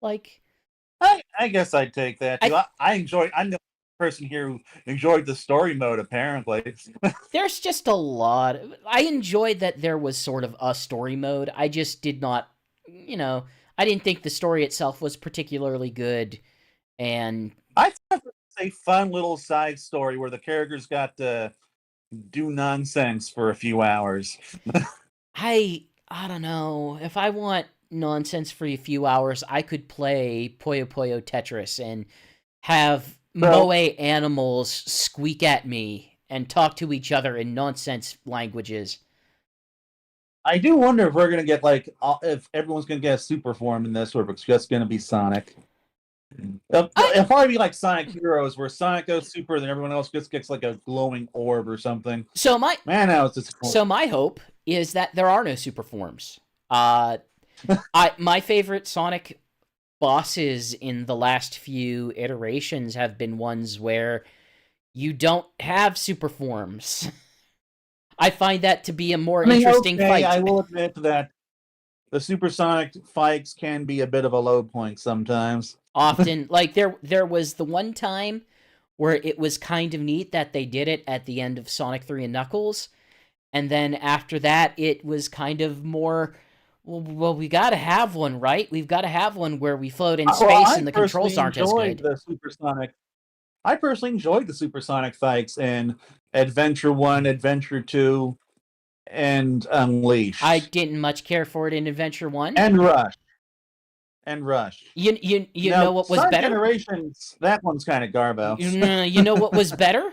Like, I guess I'd take that too. I'm the person here who enjoyed the story mode, apparently. there's just a lot. I enjoyed that there was sort of a story mode. I just did not, I didn't think the story itself was particularly good. And I thought it was a fun little side story where the characters got to do nonsense for a few hours. I don't know. If I want nonsense for a few hours, I could play Puyo Puyo Tetris and have So moe animals squeak at me and talk to each other in nonsense languages. I do wonder if we're gonna get if everyone's gonna get a super form in this, or if it's just gonna be Sonic. It'll probably be like Sonic Heroes, where Sonic goes super, then everyone else just gets like a glowing orb or something. So I was disappointed. So my hope is that there are no super forms. My favorite Sonic bosses in the last few iterations have been ones where you don't have super forms. I find that to be a more interesting fight. I will admit that the supersonic fights can be a bit of a low point sometimes. Often, like there was the one time where it was kind of neat that they did it at the end of Sonic 3 and Knuckles, and then after that it was kind of more, well, we got to have one, right? We've got to have one where we float in space and the controls aren't as good. I personally enjoyed the supersonic fights in Adventure 1, Adventure 2, and Unleashed. I didn't much care for it in Adventure 1. And Rush. You know what was better? Generations, that one's kind of garbo. You know what was better?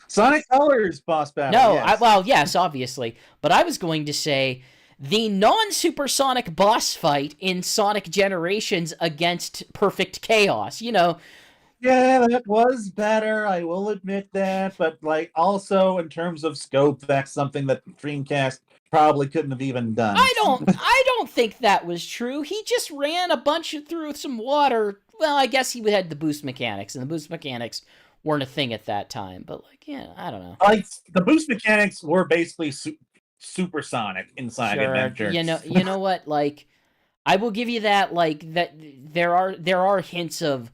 Sonic Colors boss battle. No, yes. Yes, obviously. But I was going to say the non-supersonic boss fight in Sonic Generations against Perfect Chaos. Yeah, that was better. I will admit that, but also in terms of scope, that's something that Dreamcast probably couldn't have even done. I don't think that was true. He just ran a bunch through some water. Well, I guess he had the boost mechanics, and the boost mechanics weren't a thing at that time. But I don't know. The boost mechanics were basically supersonic in Sonic Adventure. You know what? I will give you that. That there are hints of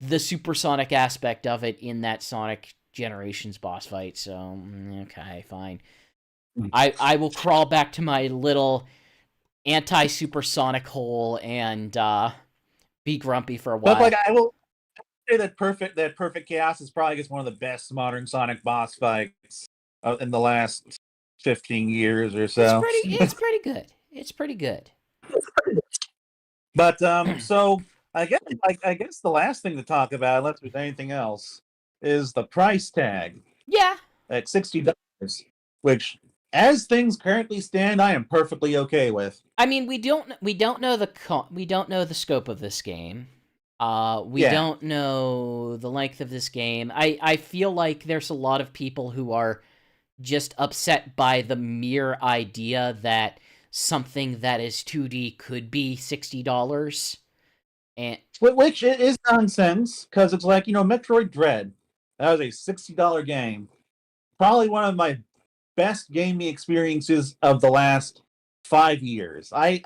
the supersonic aspect of it in that Sonic Generations boss fight. So okay, fine. I will crawl back to my little anti-supersonic hole and be grumpy for a while. But I will say that Perfect Chaos is probably just one of the best modern Sonic boss fights in the last 15 years or so. It's pretty good. It's pretty good. But so I guess the last thing to talk about, unless there's anything else, is the price tag. Yeah. At $60, which, as things currently stand, I am perfectly okay with. I mean, we don't know the scope of this game. We don't know the length of this game. I feel like there's a lot of people who are just upset by the mere idea that something that is 2D could be $60. And which is nonsense, because it's like, Metroid Dread. That was a $60 game. Probably one of my best gaming experiences of the last 5 years. I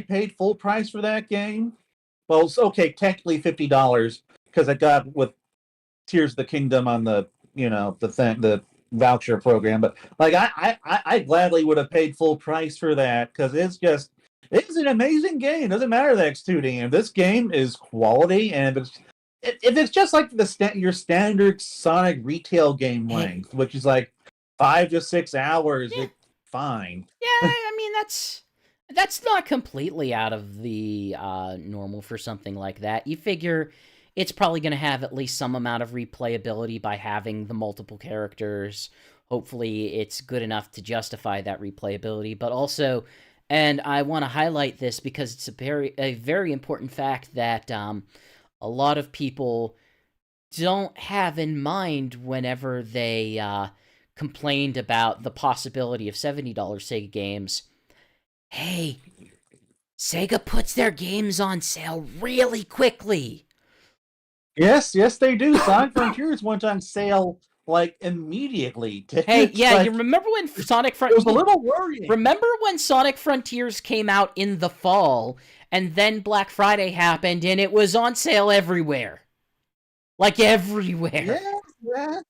paid full price for that game. Well, it's okay, technically $50 because I got with Tears of the Kingdom on the the voucher program. But I gladly would have paid full price for that because it's an amazing game. It doesn't matter that it's 2D. If this game is quality, and if it's just like your standard Sonic retail game length, which is like 5 to 6 hours, it's fine. Yeah, I mean that's not completely out of the normal for something like that. You figure it's probably going to have at least some amount of replayability by having the multiple characters. Hopefully, it's good enough to justify that replayability, but also. And I want to highlight this because it's a very important fact that a lot of people don't have in mind whenever they complained about the possibility of $70 Sega games. Hey, Sega puts their games on sale really quickly. Yes, they do. Sonic Frontiers went on sale like immediately. Hey, yeah, like, you remember when Sonic it was a Frontiers... little worrying. Remember when Sonic Frontiers came out in the fall, and then Black Friday happened, and it was on sale everywhere? Like, everywhere. Yeah.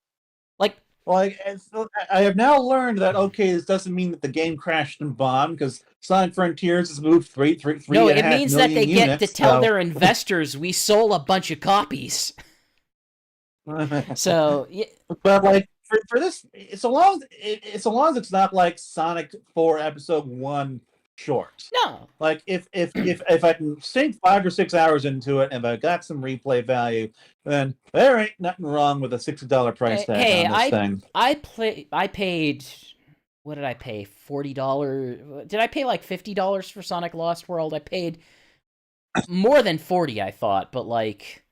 Like, I have now learned that, okay, this doesn't mean that the game crashed and bombed, because Sonic Frontiers has moved three no, and a it half means that million they get units, to tell so... their investors, we sold a bunch of copies. So, yeah. But like for this, so long as it's not like Sonic 4 Episode 1 short. No. Like if I can sink 5 or 6 hours into it, and if I got some replay value, then there ain't nothing wrong with a $60 price tag on this thing. I paid, what did I pay? $40? Did I pay like $50 for Sonic Lost World? I paid more than 40, I thought, but like...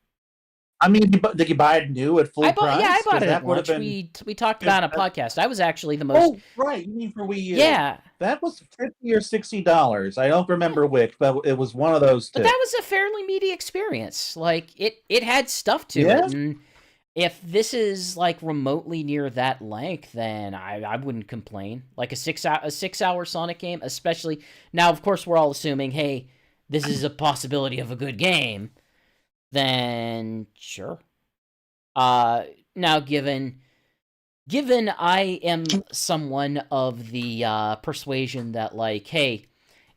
I mean, did you buy it new at full price? Yeah, I bought it at launch. Been... We talked about it on a podcast. I was actually the most... Oh, right. You mean for Wii U. Yeah. That was $50 or $60. I don't remember which, but it was one of those two. But that was a fairly meaty experience. Like, it had stuff to it. And if this is, like, remotely near that length, then I wouldn't complain. Like, a 6-hour Sonic game, especially... Now, of course, we're all assuming, hey, this is a possibility of a good game. Then sure. Now given I am someone of the persuasion that, like, hey,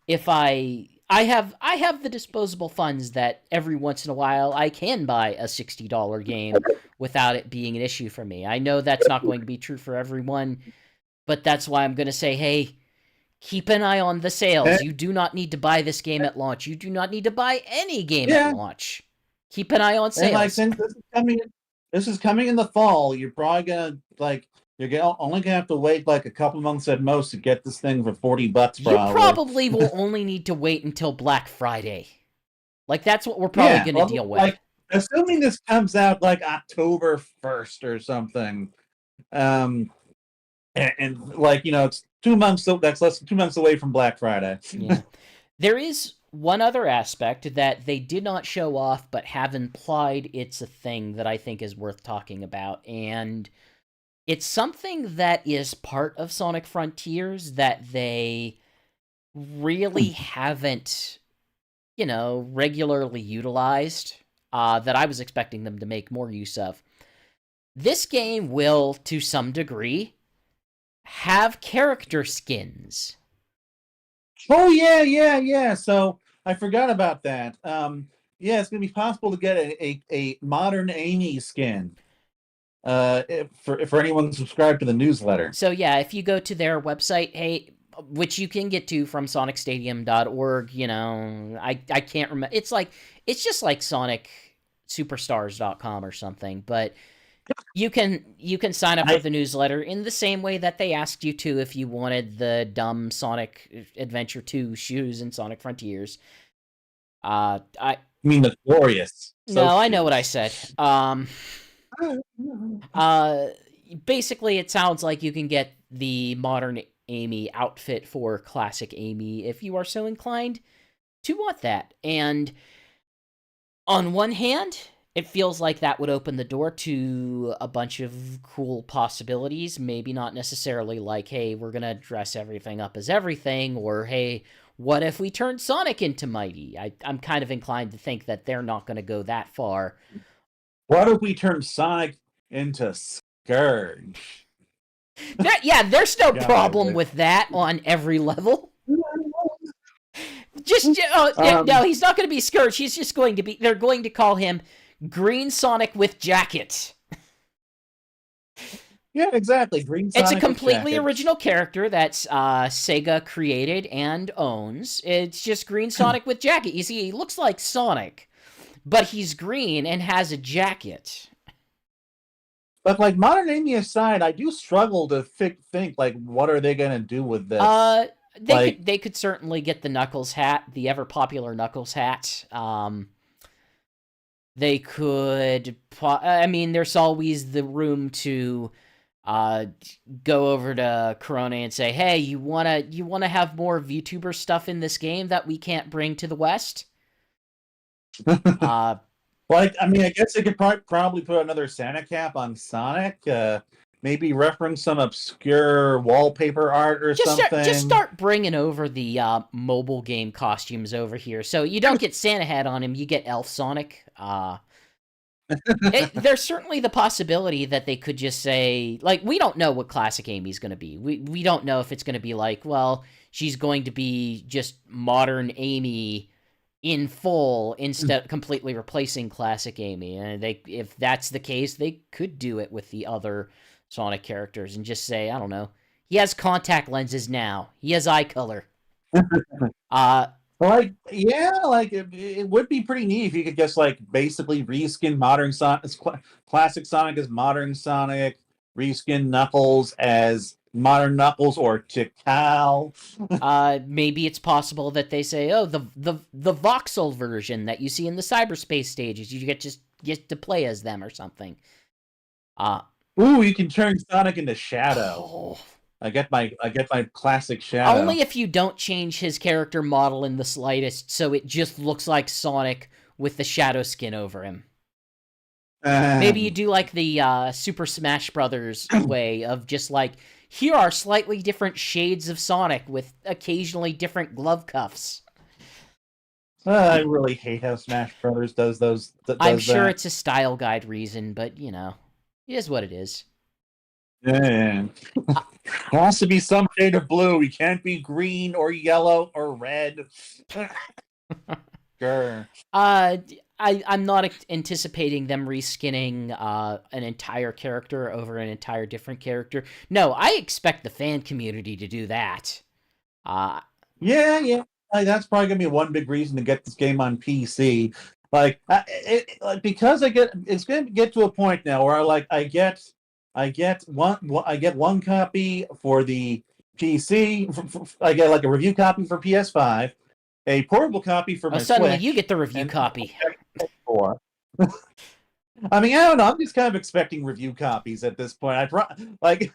if I have the disposable funds that every once in a while I can buy a $60 game without it being an issue for me. I know that's not going to be true for everyone, but that's why I'm going to say, hey, keep an eye on the sales. You do not need to buy this game at launch. You do not need to buy any game at launch. Keep an eye on sales. And like, since this is coming in the fall, you're probably gonna only gonna have to wait like a couple months at most to get this thing for $40. Probably. You probably will only need to wait until Black Friday. Like, that's what we're probably gonna deal with. Like, assuming this comes out like October 1st or something, and like, you know, it's 2 months. So that's less than 2 months away from Black Friday. Yeah, there is one other aspect that they did not show off, but have implied it's a thing that I think is worth talking about, and it's something that is part of Sonic Frontiers that they really haven't, you know, regularly utilized, that I was expecting them to make more use of. This game will, to some degree, have character skins. Oh, yeah. So I forgot about that. Yeah, it's going to be possible to get a modern Amy skin for anyone subscribed to the newsletter. So, yeah, if you go to their website, hey, which you can get to from sonicstadium.org, you know, I can't remember. It's just like sonicsuperstars.com or something, but you can sign up for the newsletter in the same way that they asked you to if you wanted the dumb Sonic Adventure 2 shoes in Sonic Frontiers. I mean the glorious. No, I know what I said. Basically, it sounds like you can get the modern Amy outfit for classic Amy if you are so inclined to want that. And on one hand, it feels like that would open the door to a bunch of cool possibilities. Maybe not necessarily like, hey, we're going to dress everything up as everything, or, hey, what if we turn Sonic into Mighty? I'm kind of inclined to think that they're not going to go that far. What if we turn Sonic into Scourge? There's no problem with that on every level. No, he's not going to be Scourge. He's just going to be... They're going to call him Green Sonic with Jacket. Yeah, exactly. Green Sonic. It's a completely original character that's Sega created and owns. It's just Green Sonic with Jacket. You see, he looks like Sonic, but he's green and has a jacket. But, like, modern Amy aside, I do struggle to think, like, what are they going to do with this? They could certainly get the Knuckles hat, the ever-popular Knuckles hat. They could... I mean, there's always the room to uh, go over to Corona and say, "Hey, you wanna have more VTuber stuff in this game that we can't bring to the West?" Uh, Like, I mean, I guess they could probably put another Santa cap on Sonic. Maybe reference some obscure wallpaper art or just something. start bringing over the mobile game costumes over here. So you don't get Santa hat on him, you get Elf Sonic. There's certainly the possibility that they could just say, like, we don't know what Classic Amy's going to be. We don't know if it's going to be like, well, she's going to be just modern Amy in full instead completely replacing Classic Amy. And if that's the case, they could do it with the other Sonic characters and just say, I don't know, he has contact lenses now. He has eye color. Uh Like, yeah, like it would be pretty neat if you could just like basically reskin modern Sonic, classic Sonic as modern Sonic, reskin Knuckles as modern Knuckles or Tikal. Maybe it's possible that they say, "Oh, the voxel version that you see in the cyberspace stages, you get to play as them or something." Uh Ooh, you can turn Sonic into Shadow. oh, I get my classic Shadow. only if you don't change his character model in the slightest, so it just looks like Sonic with the shadow skin over him. Maybe you do like the Super Smash Brothers way of just like, here are slightly different shades of Sonic with occasionally different glove cuffs. I really hate how Smash Brothers does those. I'm Does sure that. it's a style guide reason, but you know, it is what it is. Yeah. Uh, It has to be some shade of blue. You can't be green or yellow or red. Sure. uh, I'm not anticipating them reskinning an entire character over an entire different character. No, I expect the fan community to do that. Uh, Yeah, yeah. Like, that's probably gonna be one big reason to get this game on PC. Like because it's gonna get to a point now where I get one copy for the PC. I get like a review copy for PS5, a portable copy for oh, my suddenly you Switch, get the review and copy. for. I mean, I don't know. I'm just kind of expecting review copies at this point. Like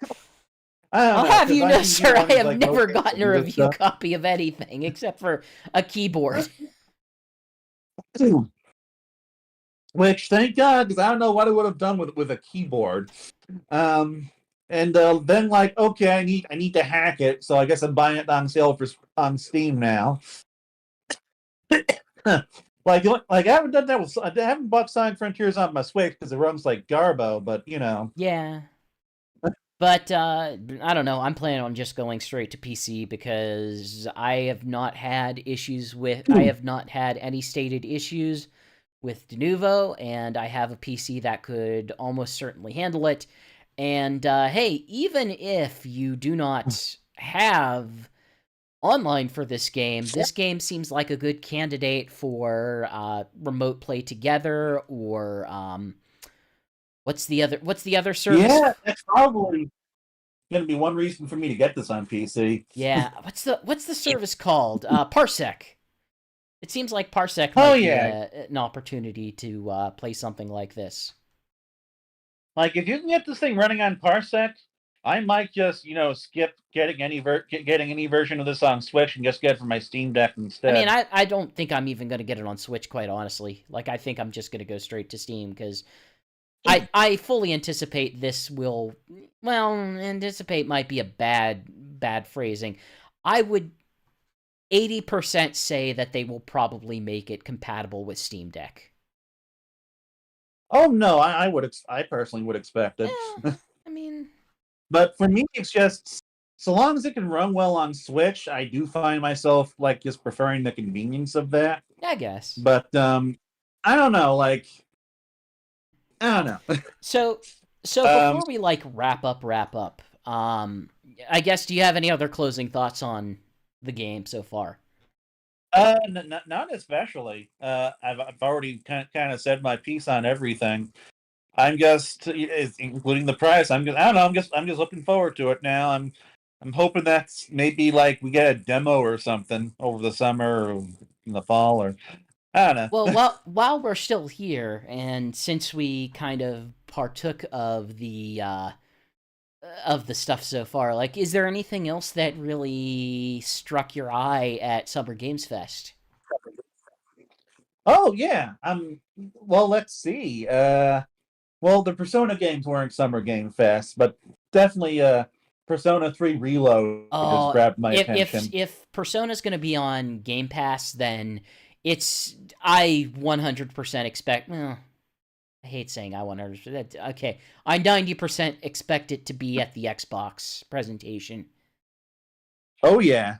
I don't I'll know have because you I've know, been sir, I wanting to have like look never at gotten a this review stuff. copy of anything except for a keyboard. Which thank God, because I don't know what I would have done with a keyboard. Um, and then like, okay, I need to hack it, so I guess I'm buying it on sale on Steam now. like I haven't done that with I haven't bought Sonic Frontiers on my Switch because it runs like Garbo, but you know. Yeah. But I don't know. I'm planning on just going straight to PC because I have not had any stated issues with Denuvo, and I have a PC that could almost certainly handle it. And hey, even if you do not have online for this game seems like a good candidate for remote play together or what's the other service? Yeah, that's probably gonna be one reason for me to get this on PC. Yeah, what's the service called? Parsec. It seems like Parsec Oh might be yeah, an opportunity to play something like this. like if you can get this thing running on Parsec, I might just skip getting any version of this on Switch and just get it for my Steam Deck I mean, instead. I don't think I'm even going to get it on Switch, quite honestly. Like, I think I'm just going to go straight to Steam because I fully anticipate this will. Well, anticipate might be a bad phrasing. I would 80% say that they will probably make it compatible with Steam Deck. Oh no, I personally would expect it. I mean, But for me, it's just so long as it can run well on Switch, I do find myself like just preferring the convenience of that. I guess. But I don't know, like I don't know. So so um, before we like wrap up, I guess do you have any other closing thoughts on the game so far? not especially. I've already kind of said my piece on everything. I'm just, including the price. I don't know. I'm just looking forward to it now. I'm hoping that's maybe like we get a demo or something over the summer or in the fall or I don't Well, know. while we're still here, and since we kind of partook of of the stuff so far. Like, is there anything else that really struck your eye at Summer Games Fest? Oh yeah. Well, let's see. Well, the Persona games weren't Summer Game Fest, but definitely Persona 3 Reload has Oh, grabbed my if attention. if Persona's going to be on Game Pass, then I 100% expect. Well, I hate saying I 100%. Okay, I 90% expect it to be at the Xbox presentation. Oh yeah.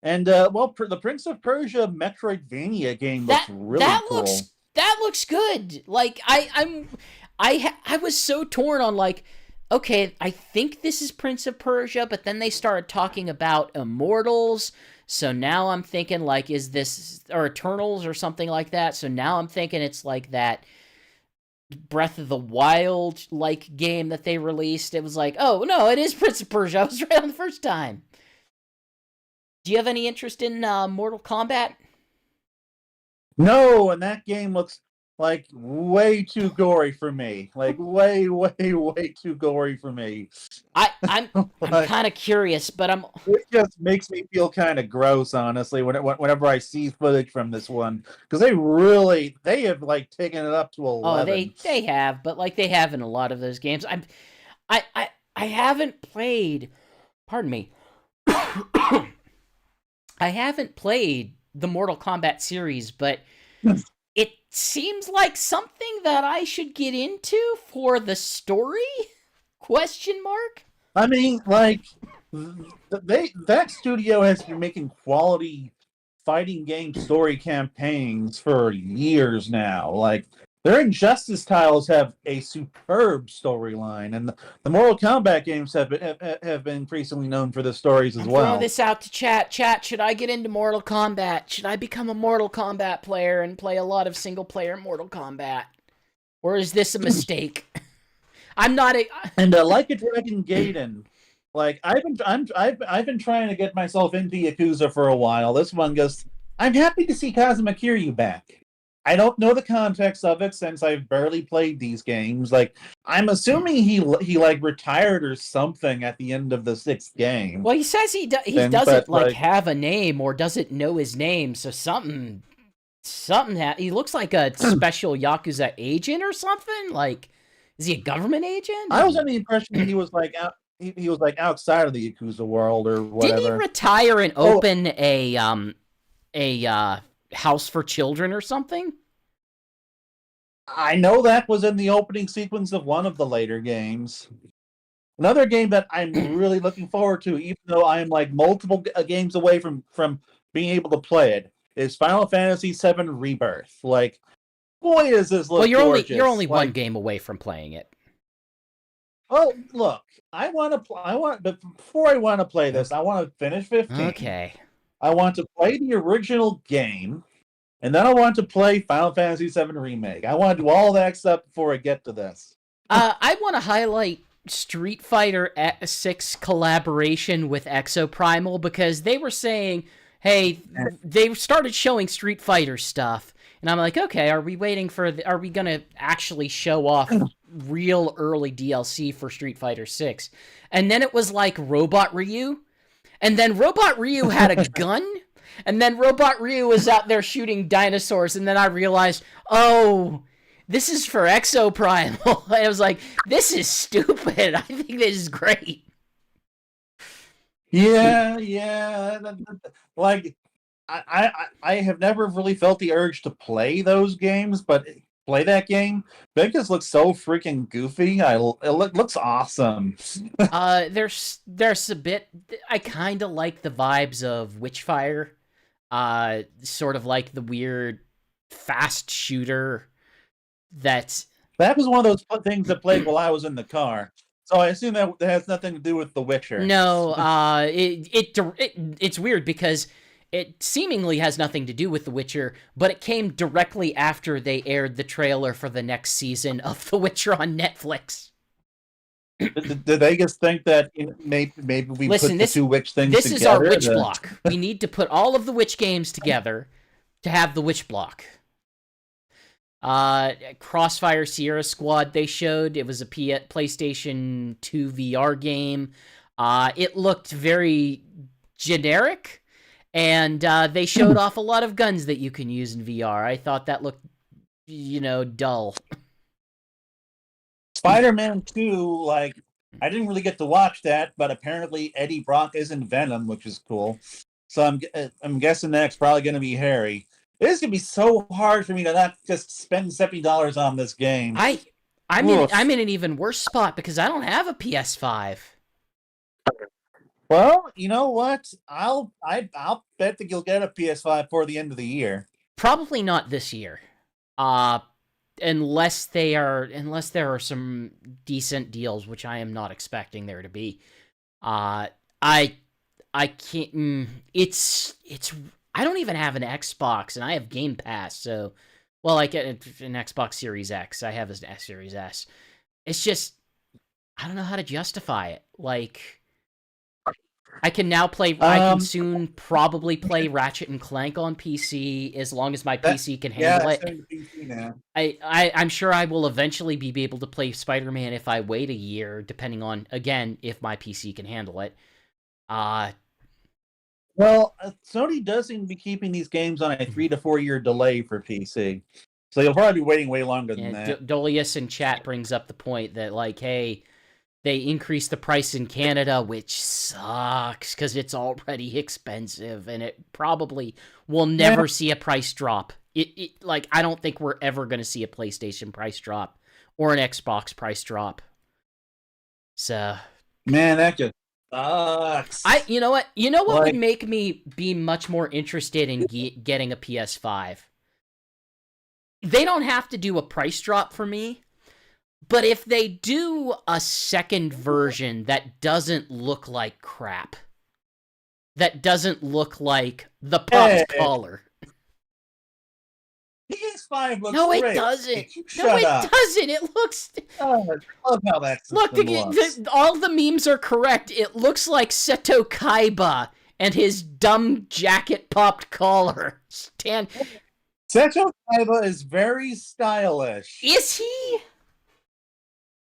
And well, the Prince of Persia Metroidvania game looks That really that cool. looks that looks good. Like I was so torn on like, okay, I think this is Prince of Persia, but then they started talking about Immortals. So now I'm thinking like, is this or Eternals or something like that? So now I'm thinking it's like that Breath of the Wild like game that they released. It was like, oh no, it is Prince of Persia. I was right on the first time. Do you have any interest in Mortal Kombat? No, and that game looks like way too gory for me. Like way too gory for me. I'm Like, kind of curious, but I'm it just makes me feel kind of gross, honestly, whenever I see footage from this one, because they have like taken it up to oh 11. they have, but like they have in a lot of those games. I haven't played. Pardon me. I haven't played the Mortal Kombat series, but it seems like something that I should get into for the story? Question mark? I mean, like that studio has been making quality fighting game story campaigns for years now. Like their Injustice titles have a superb storyline, and the Mortal Kombat games have been increasingly known for the stories as I'm throwing well. this out to chat. Chat, should I get into Mortal Kombat? Should I become a Mortal Kombat player and play a lot of single player Mortal Kombat? Or is this a mistake? I'm not a. And like a Dragon Gaiden, like I've been trying to get myself into Yakuza for a while. This one goes. I'm happy to see Kazuma Kiryu back. I don't know the context of it since I've barely played these games. Like I'm assuming he like retired or something at the end of the sixth game. Well, he says he And but doesn't like like have a name or doesn't know his name, so he looks like a special Yakuza agent or something. Like, is he a government agent? I was under the impression that he was like he was like outside of the Yakuza world or Didn't he whatever. retire and open a house for children or something? I know that was in the opening sequence of one of the later games. Another game that I'm really looking forward to, even though I am like multiple games away from being able to play it, is Final Fantasy VII Rebirth. Like, boy, does this look Well, gorgeous! you're only one Like, game away from playing it. oh look, but before I want to play this, I want to finish 15. Okay. I want to play the original game, and then I want to play Final Fantasy VII Remake. I want to do all that stuff before I get to this. I want to highlight Street Fighter 6 collaboration with Exoprimal because they were saying, hey, they started showing Street Fighter stuff. And I'm like, okay, are we going to actually show off real early DLC for Street Fighter 6? And then it was like Robot Ryu. And then Robot Ryu had a gun. And then Robot Ryu was out there shooting dinosaurs. And then I realized, oh, this is for Exoprimal. And I was like, this is stupid. I think this is great. Yeah. Like, I have never really felt the urge to play those games, but play that game. That just looks so freaking goofy. It looks awesome. There's a bit. I kind of like the vibes of Witchfire. Sort of like the weird fast shooter. That was one of those things that played while I was in the car. So I assume that has nothing to do with The Witcher. No, it's weird because it seemingly has nothing to do with The Witcher, but it came directly after they aired the trailer for the next season of The Witcher on Netflix. Did they just think that maybe we put the two witch things together? This is our witch block. We need to put all of the witch games together to have the witch block. Crossfire Sierra Squad they showed. It was a PlayStation 2 VR game. It looked very generic, and they showed off a lot of guns that you can use in VR. I thought that looked, dull. Spider-Man 2, like, I didn't really get to watch that, but apparently Eddie Brock is in Venom, which is cool. So I'm guessing that's probably going to be Harry. This could be so hard for me to not just spend $70 on this game. I'm in an even worse spot because I don't have a PS5. Well, you know what? I'll bet that you'll get a PS5 for the end of the year. Probably not this year. Unless there are some decent deals, which I am not expecting there to be. I can't. It's. I don't even have an Xbox, and I have Game Pass. So, well, I get an Xbox Series X. I have a Series S. It's just I don't know how to justify it. Like, I can now play. I can soon probably play Ratchet and Clank on PC as long as my PC can handle it. PC now. I'm sure I will eventually be able to play Spider-Man if I wait a year, depending on, again, if my PC can handle it. Well, Sony does seem to be keeping these games on a 3 to 4 year delay for PC, so you'll probably be waiting way longer than that. Dolius in chat brings up the point that, like, hey, they increased the price in Canada, which sucks because it's already expensive, and it probably will never see a price drop. Like, I don't think we're ever going to see a PlayStation price drop or an Xbox price drop. So, man, that just sucks. You know what? You know what would make me be much more interested in getting a PS5? They don't have to do a price drop for me. But if they do a second version that doesn't look like crap, that doesn't look like the popped collar. PS5 looks great. It doesn't. Shut up. It doesn't. It looks... Oh, I love how that system looks. All the memes are correct. It looks like Seto Kaiba and his dumb jacket popped collar. Seto Kaiba is very stylish. Is he?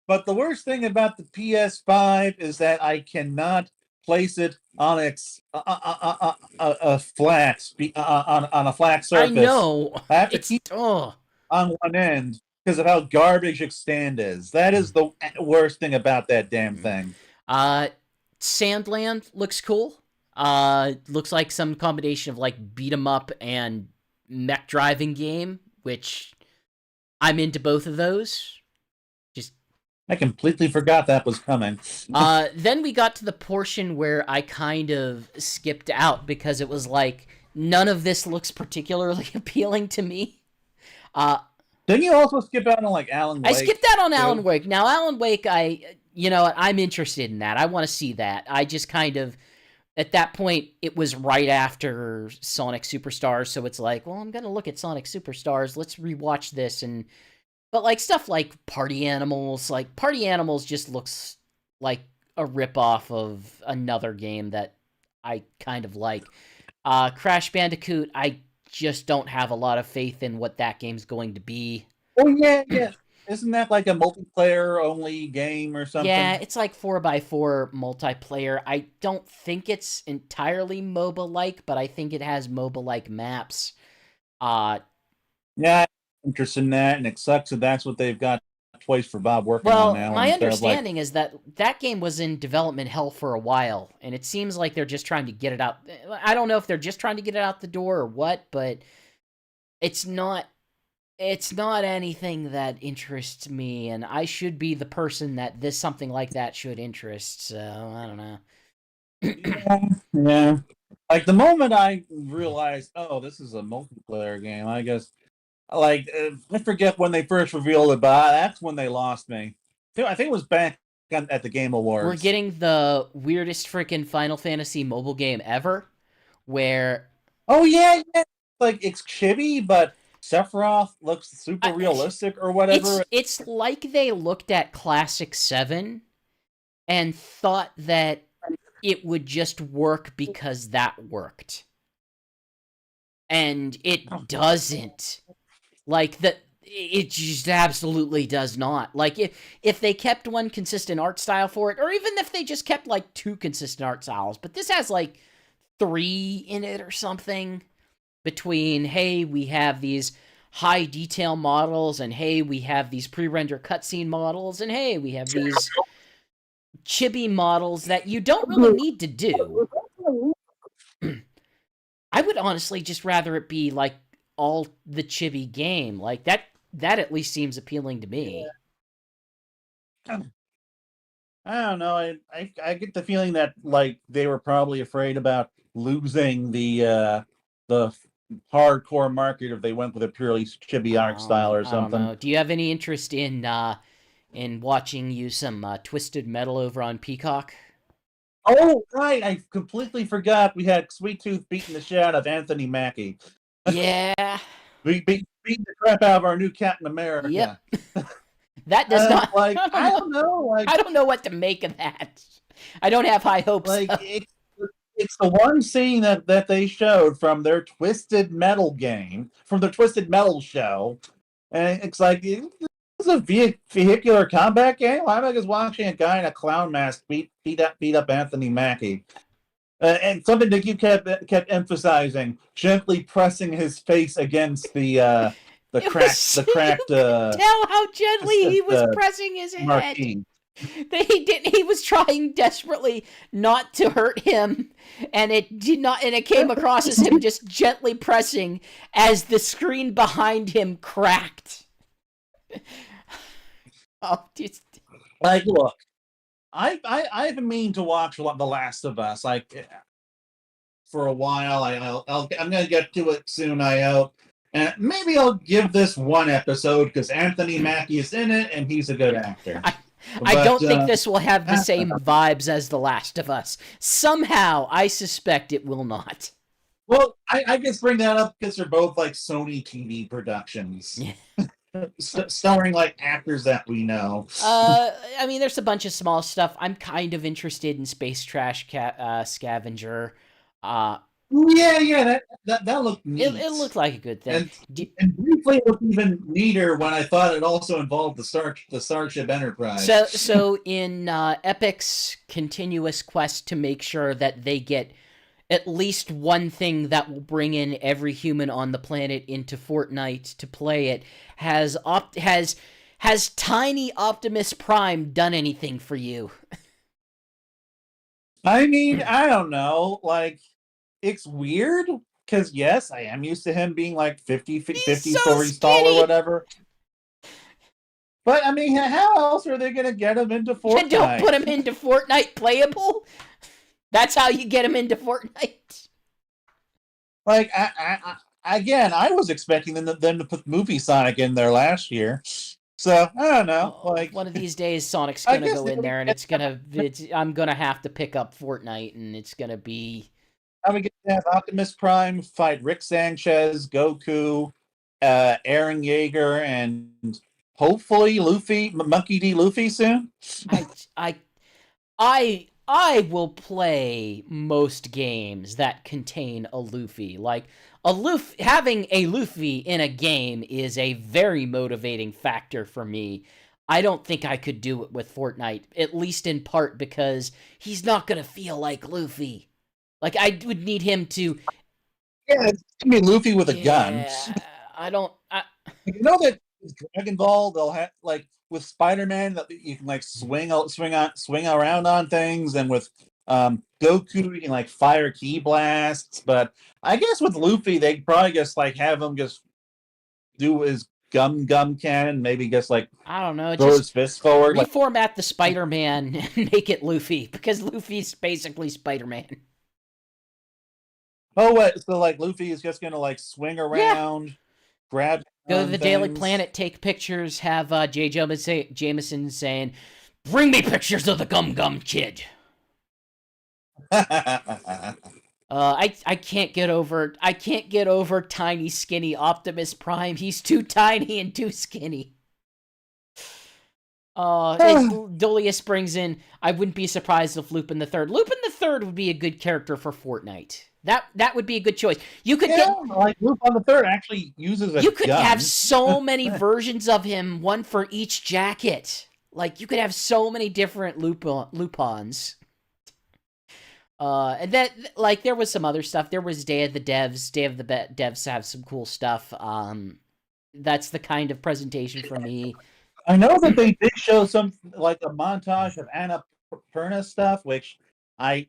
But the worst thing about the PS5 is that I cannot place it on a flat surface. I know. I have to keep on one end because of how garbage Extend is. That is the worst thing about that damn thing. Sandland looks cool. Looks like some combination of like beat 'em up and mech driving game, which I'm into both of those. I completely forgot that was coming. Then we got to the portion where I kind of skipped out because it was like, none of this looks particularly appealing to me. Didn't you also skip out on like Alan Wake? I skipped out on Alan Wake. Now, Alan Wake, I'm interested in that. I want to see that. I just kind of, at that point, it was right after Sonic Superstars, so it's like, well, I'm going to look at Sonic Superstars. Let's rewatch this and... But, like, stuff like Party Animals, just looks like a ripoff of another game that I kind of like. Crash Bandicoot, I just don't have a lot of faith in what that game's going to be. Oh, yeah. Isn't that like a multiplayer-only game or something? Yeah, it's like 4x4 multiplayer. I don't think it's entirely MOBA-like, but I think it has MOBA-like maps. Yeah, interest in that, and it sucks that that's what they've got twice for Bob working on now. Well, my understanding is that game was in development hell for a while, and it seems like they're just trying to get it out. I don't know if they're just trying to get it out the door or what, but it's not anything that interests me, and I should be the person that something like that should interest, so I don't know. Yeah. Like, the moment I realized, oh, this is a multiplayer game, I guess... Like, I forget when they first revealed it, but that's when they lost me. I think it was back at the Game Awards. We're getting the weirdest freaking Final Fantasy mobile game ever, where... Oh, yeah. Like, it's chibi, but Sephiroth looks super realistic or whatever. It's like they looked at Classic 7 and thought that it would just work because that worked. And it doesn't. Like, It just absolutely does not. Like, if they kept one consistent art style for it, or even if they just kept, like, 2 consistent art styles, but this has, like, 3 in it or something, between, hey, we have these high detail models, and hey, we have these pre-render cutscene models, and hey, we have these chibi models that you don't really need to do. I would honestly just rather it be, like, all the chibi game. Like, that at least seems appealing to me. I don't know. I get the feeling that like they were probably afraid about losing the hardcore market if they went with a purely chibi art style or I don't something. know. Do you have any interest in watching you some Twisted Metal over on Peacock? Oh, right. I completely forgot we had Sweet Tooth beating the shit out of Anthony Mackie. Yeah. We beat the crap out of our new Captain America. Yep. That does not. Like I don't know. Like I don't know what to make of that. I don't have high hopes. like it's the one scene that they showed from their Twisted Metal game, from the Twisted Metal show, and it's like this is a vehicular combat game. Why am I just watching a guy in a clown mask beat up Anthony Mackie? And something that you kept emphasizing, gently pressing his face against the cracked tell how gently he was pressing his head. marquee. He was trying desperately not to hurt him, and it did not, and it came across as him just gently pressing as the screen behind him cracked. Oh, just like, look, I've been meaning to watch The Last of Us like for a while. I'm gonna get to it soon. I hope, and maybe I'll give this one episode because Anthony Mackie is in it and he's a good actor. I don't think this will have the same vibes as The Last of Us. Somehow, I suspect it will not. Well, I just bring that up because they're both like Sony TV productions. Starring like actors that we know. I mean, there's a bunch of small stuff. I'm kind of interested in Space Trash Scavenger. Yeah, that looked neat. It looked like a good thing. And briefly, it looked even neater when I thought it also involved the Starship Enterprise. So in Epic's continuous quest to make sure that they get at least one thing that will bring in every human on the planet into Fortnite to play it, has Tiny Optimus Prime done anything for you? I mean, I don't know. Like, it's weird because yes, I am used to him being like 50 stories tall or whatever. But I mean, how else are they gonna get him into Fortnite? Don't put him into Fortnite playable. That's how you get him into Fortnite. Like, I was expecting them to put Movie Sonic in there last year. So I don't know. Like, one of these days, Sonic's gonna go in there, and I'm gonna have to pick up Fortnite, and it's gonna be. How we get to have Optimus Prime fight Rick Sanchez, Goku, Eren Yeager, and hopefully Monkey D. Luffy soon. I will play most games that contain a Luffy. Like, having a Luffy in a game is a very motivating factor for me. I don't think I could do it with Fortnite, at least in part because he's not going to feel like Luffy. Like, I would need him to... Yeah, it's going to be Luffy with a gun. You know that Dragon Ball, they'll have, like, with Spider-Man, that you can, like, swing around on things, and with Goku, you can, like, fire ki blasts, but I guess with Luffy, they probably just, like, have him just do his gum cannon, maybe just, like, I don't know, throw his fist forward. Reformat the Spider-Man and make it Luffy, because Luffy's basically Spider-Man. Oh, what? So, like, Luffy is just gonna, like, swing around, grab... Go to the Daily Planet, take pictures, have J. Jameson saying, "Bring me pictures of the Gum Kid." I can't get over tiny, skinny Optimus Prime. He's too tiny and too skinny. Dolius brings in, I wouldn't be surprised if Lupin the Third would be a good character for Fortnite. That would be a good choice. You could Yeah, get like Lupin the Third actually uses a you could have gun. so many versions of him, one for each jacket. Like you could have so many different Lupins. And that, like, there was some other stuff. There was Day of the Devs. Day of the Devs have some cool stuff. That's the kind of presentation for me. I know that they did show some like a montage of Annapurna stuff, which I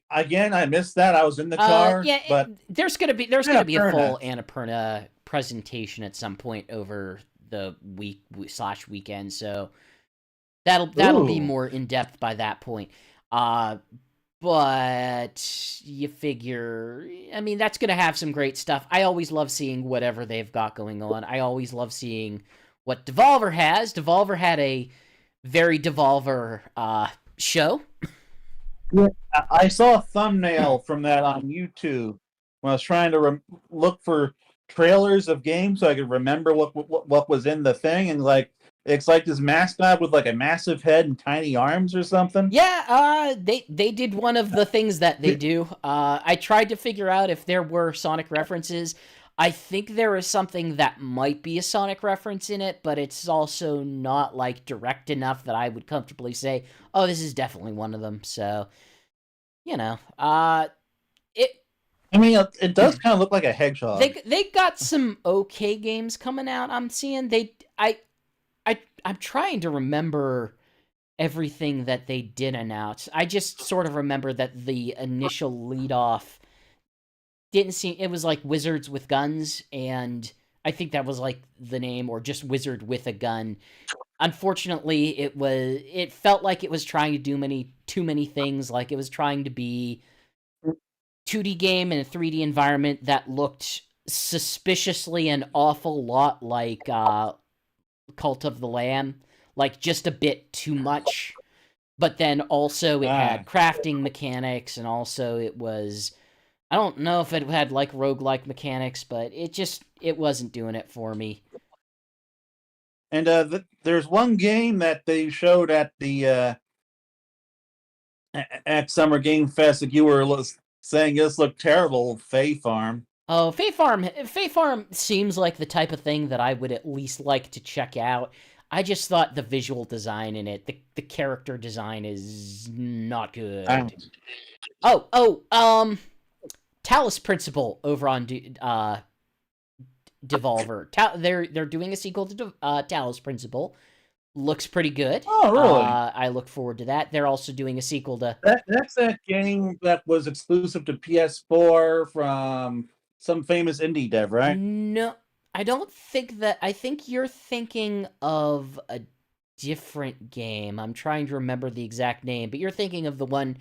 missed that. I was in the car, Yeah, but there's gonna be a full Annapurna. Annapurna presentation at some point over the weekend. So that'll be Ooh. more in depth by that point. But you figure, I mean, that's going to have some great stuff. I always love seeing whatever they've got going on. I always love seeing what Devolver has. Devolver had a very Devolver show. Yeah, I saw a thumbnail from that on YouTube when I was trying to look for trailers of games so I could remember what was in the thing, and like it's like this mascot with like a massive head and tiny arms or something. Yeah, they did one of the things that they do. I tried to figure out if there were Sonic references. I think there is something that might be a Sonic reference in it, but it's also not like direct enough that I would comfortably say, "Oh, this is definitely one of them." So, you know, it. I mean, it does kind of look like a hedgehog. They got some okay games coming out. I'm seeing I'm trying to remember everything that they did announce. I just sort of remember that the initial lead off didn't seem, it was like Wizards with Guns, and I think that was like the name, or just Wizard with a Gun. Unfortunately, it felt like it was trying to do too many things. Like it was trying to be 2D game in a 3D environment that looked suspiciously an awful lot like Cult of the Lamb, like just a bit too much. But then also it had crafting mechanics, and also it was, I don't know if it had like roguelike mechanics, but it wasn't doing it for me. And there's one game that they showed at the at Summer Game Fest that you were saying this looked terrible, Fae Farm. Oh, Fae Farm seems like the type of thing that I would at least like to check out. I just thought the visual design in it, the character design is not good. Talus Principle over on Devolver. They're doing a sequel to Talus Principle. Looks pretty good. Oh, really? I look forward to that. They're also doing a sequel to... That's that game that was exclusive to PS4 from some famous indie dev, right? No, I don't think that... I think you're thinking of a different game. I'm trying to remember the exact name, but you're thinking of the one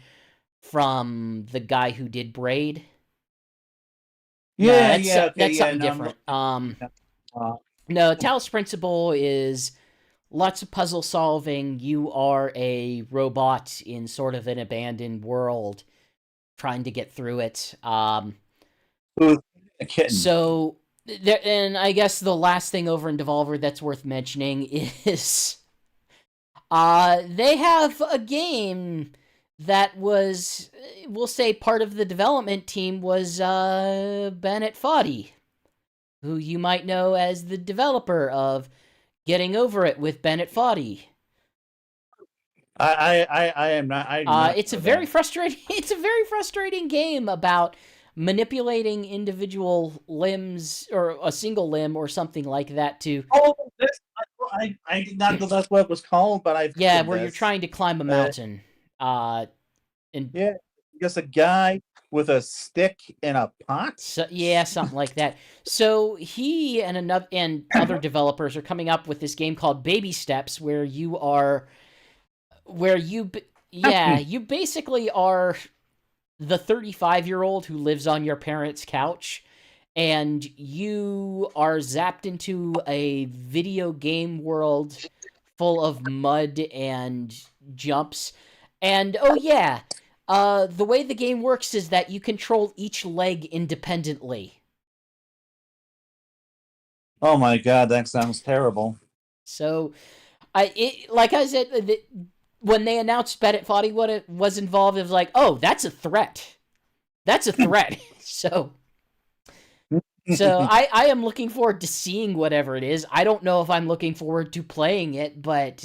from the guy who did Braid. Yeah, That's something different. No, Talus Principle is lots of puzzle solving. You are a robot in sort of an abandoned world, trying to get through it. A kitten. So, and I guess the last thing over in Devolver that's worth mentioning is, they have a game that was, we'll say, part of the development team was Bennett Foddy, who you might know as the developer of Getting Over It with Bennett Foddy. I am not. It's a very frustrating. It's a very frustrating game about manipulating individual limbs or a single limb or something like that to. Oh, I did not know that's what it was called, but I've where you're trying to climb a mountain. And yeah, just a guy with a stick in a pot. So, yeah, something like that. So he and other developers are coming up with this game called Baby Steps, where you basically are the 35-year-old who lives on your parents' couch, and you are zapped into a video game world full of mud and jumps. And oh yeah, the way the game works is that you control each leg independently. Oh my god, that sounds terrible. So, like I said, when they announced Bennett Foddy what it was involved, it was like, oh, that's a threat. That's a threat. So I am looking forward to seeing whatever it is. I don't know if I'm looking forward to playing it, but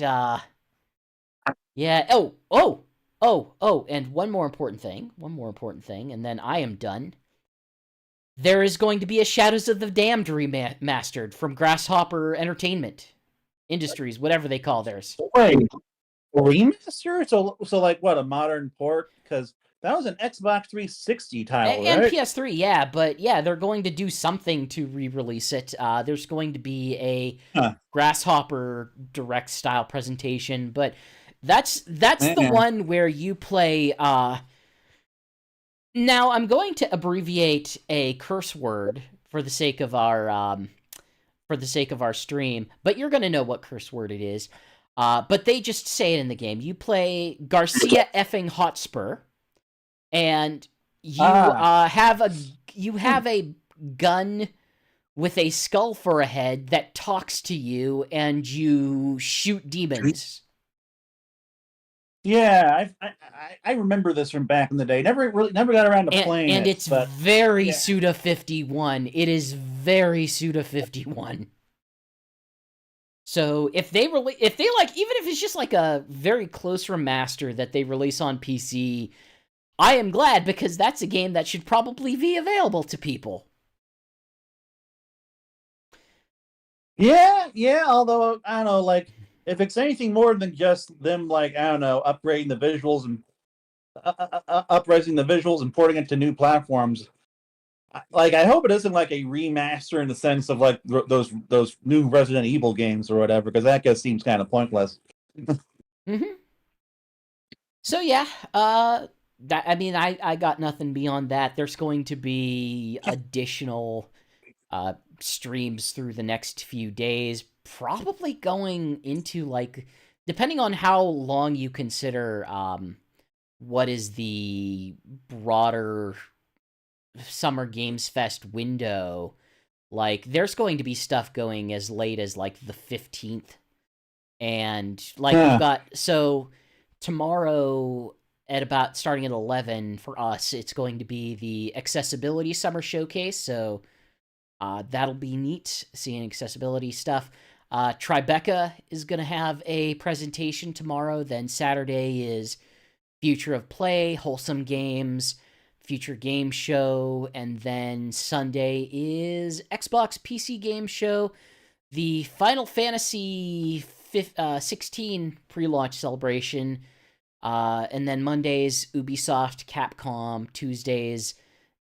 yeah. Oh, and one more important thing. One more important thing, and then I am done. There is going to be a Shadows of the Damned remastered from Grasshopper Entertainment Industries, whatever they call theirs. Wait, remaster? So like what, a modern port? Because that was an Xbox 360 title, And right? PS3, yeah, but yeah, they're going to do something to re-release it. There's going to be a Grasshopper direct style presentation, but that's the one where you play. Now I'm going to abbreviate a curse word for the sake of our stream, but you're going to know what curse word it is. But they just say it in the game. You play Garcia effing Hotspur, and you have a gun with a skull for a head that talks to you, and you shoot demons. Yeah, I remember this from back in the day. Never got around to playing it. And it's very Suda 51. It is very Suda 51. So if they even if it's just like a very close remaster that they release on PC, I am glad, because that's a game that should probably be available to people. Yeah. Although I don't know, like if it's anything more than just them, like I don't know, upgrading the visuals and upraising the visuals and porting it to new platforms. Like I hope it isn't like a remaster in the sense of like those new Resident Evil games or whatever, because that just seems kind of pointless. So yeah, I got nothing beyond that. There's going to be additional streams through the next few days, probably going into like, depending on how long you consider what is the broader Summer Games Fest window. Like there's going to be stuff going as late as like the 15th. And like we've got, so tomorrow at about starting at 11 for us, it's going to be the Accessibility Summer Showcase. So that'll be neat, seeing accessibility stuff. Tribeca is going to have a presentation tomorrow. Then Saturday is Future of Play, Wholesome Games, Future Game Show. And then Sunday is Xbox PC Game Show, the Final Fantasy 16 pre-launch celebration. And then Mondays, Ubisoft, Capcom. Tuesdays,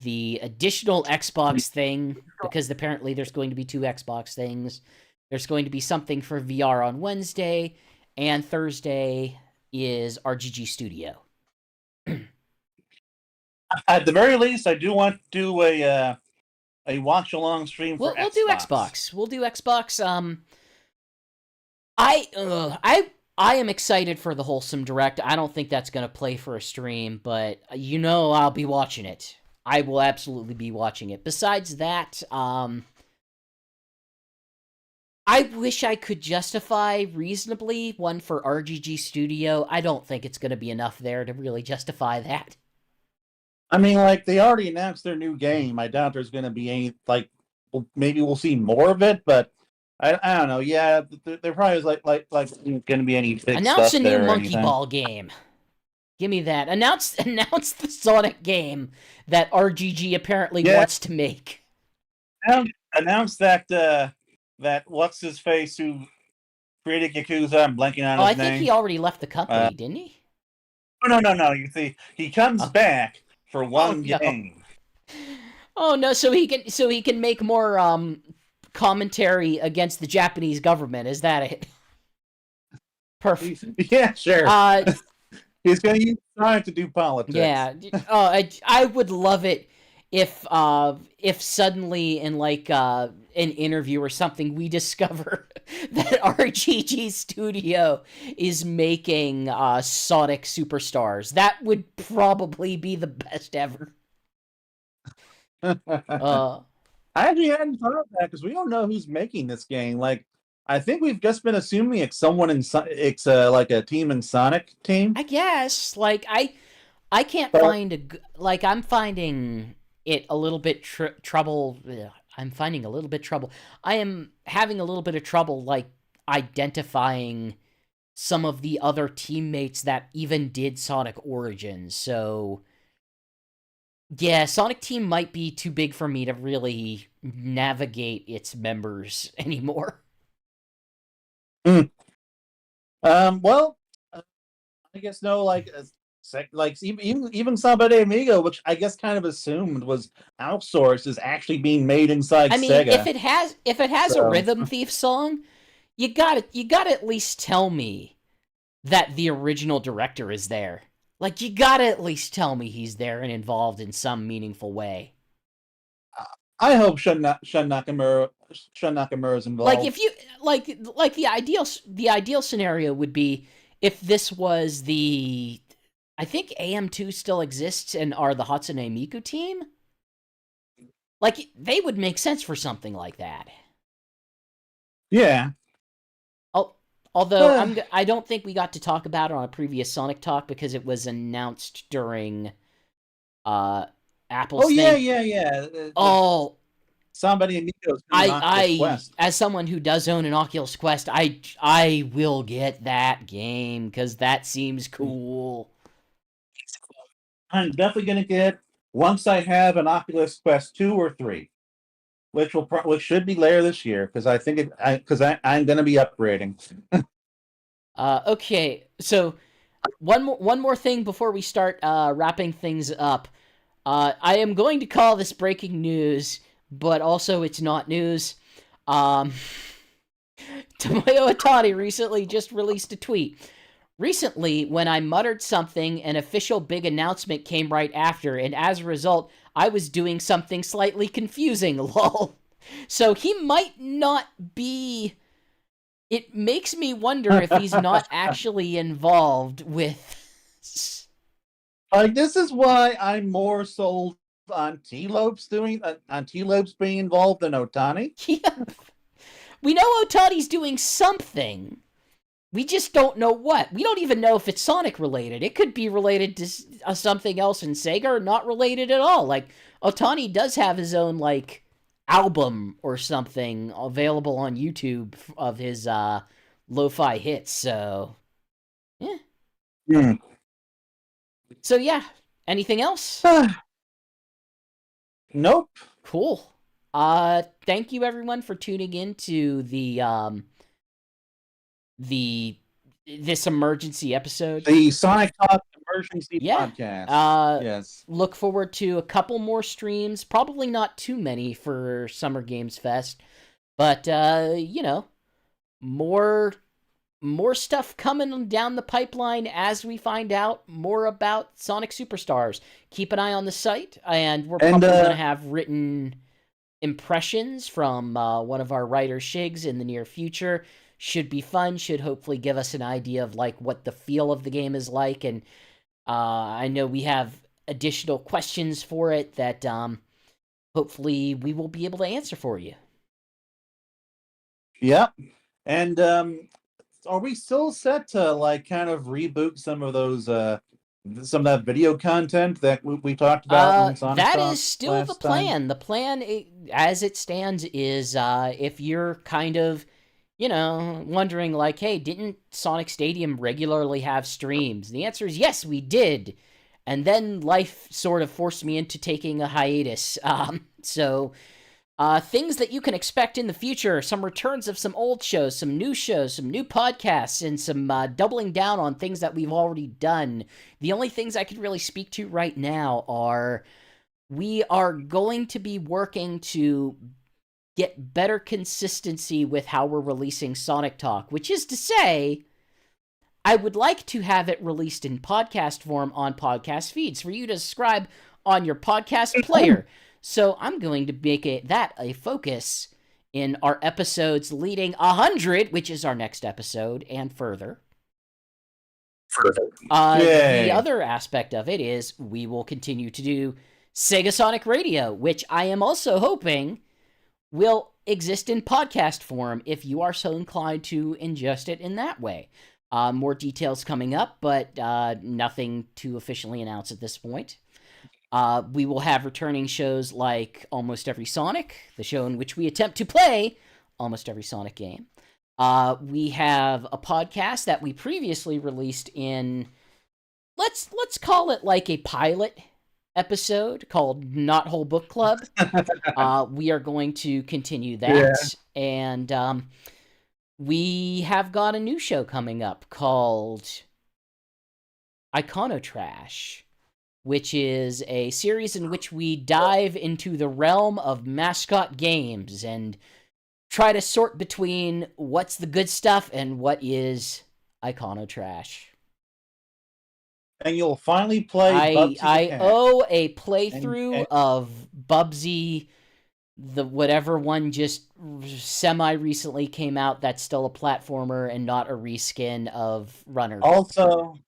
the additional Xbox thing, because apparently there's going to be 2 Xbox things. There's going to be something for VR on Wednesday, and Thursday is RGG Studio. At the very least, I do want to do a watch along stream for Xbox. We'll do Xbox. We'll do Xbox. I am excited for the Wholesome Direct. I don't think that's going to play for a stream, but I'll be watching it. I will absolutely be watching it. Besides that, I wish I could justify reasonably one for RGG Studio. I don't think it's going to be enough there to really justify that. I mean, like, they already announced their new game. I doubt there's going to be any, like, maybe we'll see more of it, but I don't know. Yeah, there probably is like going to be any big announce stuff a there new or Monkey anything. Ball game. Give me that. Announce the Sonic game that RGG apparently wants to make. Announce that what's his face who created Yakuza. I'm blanking on his name. I think he already left the company, didn't he? No. You see, he comes back for one game. Oh no! So he can make more commentary against the Japanese government. Is that it? Perfect. Yeah, sure. He's going to use Sonic to do politics. Yeah. I would love it if suddenly in like an interview or something we discover that RGG Studio is making Sonic Superstars. That would probably be the best ever. I actually hadn't thought of that because we don't know who's making this game. Like, I think we've just been assuming it's someone it's like a Team in Sonic team. I guess. Like I can't But find like I'm finding it a little bit trouble. Ugh, I'm finding a little bit trouble. I am having a little bit of trouble like identifying some of the other teammates that even did Sonic Origins. So yeah, Sonic Team might be too big for me to really navigate its members anymore. well, uh, I guess no, like like even Samba de Amigo, which I guess kind of assumed was outsourced, is actually being made inside I mean, Sega. if it has a So Rhythm Thief song, you gotta at least tell me that the original director is there. Like, you gotta at least tell me he's there and involved in some meaningful way. I hope Shun Nakamura is Like, involved. if you like the ideal scenario would be if this was the I think AM2 still exists and are the Hatsune Miku team. Like, they would make sense for something like that. Yeah. Although I don't think we got to talk about it on a previous Sonic Talk because it was announced during Apple's Oh yeah, thing. yeah. Oh, Somebody Amigo's coming on Oculus Quest. as someone who does own an Oculus Quest, I will get that game because that seems cool. I'm definitely gonna get once I have an Oculus Quest 2 or 3, which should be later this year because I think I'm gonna be upgrading. Okay, so one more thing before we start wrapping things up. I am going to call this breaking news, but also it's not news. Tomoyo Otani recently just released a tweet. Recently, when I muttered something, an official big announcement came right after, and as a result, I was doing something slightly confusing, lol. So he might not be... It makes me wonder if he's not actually involved with... Like this is why I'm more sold on T-Lopes being involved than Otani. Yeah. We know Otani's doing something. We just don't know what. We don't even know if it's Sonic related. It could be related to something else in Sega or not related at all. Like, Otani does have his own, like, album or something available on YouTube of his lo-fi hits, so... Yeah. Hmm. So, yeah. Anything else? Nope. Cool. Thank you, everyone, for tuning in to this emergency episode. The Sonic Talk Emergency Podcast. Yes. Look forward to a couple more streams. Probably not too many for Summer Games Fest, but more stuff coming down the pipeline as we find out more about Sonic Superstars. Keep an eye on the site, and we're probably going to have written impressions from one of our writers, Shigs, in the near future. Should be fun, should hopefully give us an idea of like what the feel of the game is like, and I know we have additional questions for it that hopefully we will be able to answer for you. Yep. And are we still set to like kind of reboot some of those some of that video content that we talked about in Sonic that Talk is still the plan. time? The plan as it stands is if you're kind of wondering like, hey, didn't Sonic Stadium regularly have streams? The answer is yes, we did. And then life sort of forced me into taking a hiatus. So things that you can expect in the future, some returns of some old shows, some new podcasts, and some doubling down on things that we've already done. The only things I could really speak to right now are we are going to be working to get better consistency with how we're releasing Sonic Talk, which is to say, I would like to have it released in podcast form on podcast feeds for you to subscribe on your podcast player. So I'm going to make that a focus in our episodes leading 100, which is our next episode, and further. The other aspect of it is we will continue to do Sega Sonic Radio, which I am also hoping will exist in podcast form if you are so inclined to ingest it in that way. More details coming up, but nothing to officially announce at this point. We will have returning shows like Almost Every Sonic, the show in which we attempt to play almost every Sonic game. We have a podcast that we previously released in, let's call it like a pilot episode called Not Whole Book Club. We are going to continue that, and we have got a new show coming up called Iconotrash, which is a series in which we dive into the realm of mascot games and try to sort between what's the good stuff and what is Iconotrash. And you'll finally play Bubsy I the Cat. owe a playthrough And- of Bubsy, the whatever one just semi-recently came out that's still a platformer and not a reskin of Runner. Also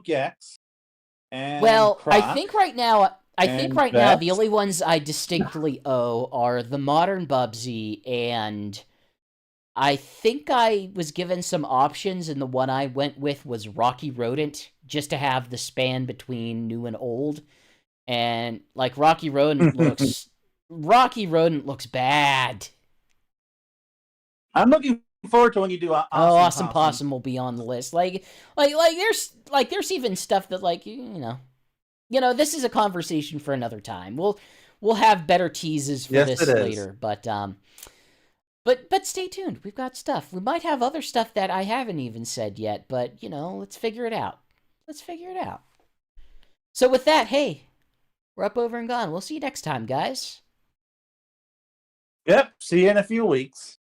Gex. And Well, Croc, I think right now the Vex. only ones I distinctly owe are the modern Bubsy, and I think I was given some options, and the one I went with was Rocky Rodent, just to have the span between new and old. And like Rocky Rodent looks bad. I'm looking forward to when you do Awesome Possum will be on the list. Like there's even stuff that, like, you know, this is a conversation for another time. We'll have better teases for this later, but stay tuned. We've got stuff. We might have other stuff that I haven't even said yet, but let's figure it out. So with that, hey, we're up, over, and gone. We'll see you next time, guys. Yep, see you in a few weeks.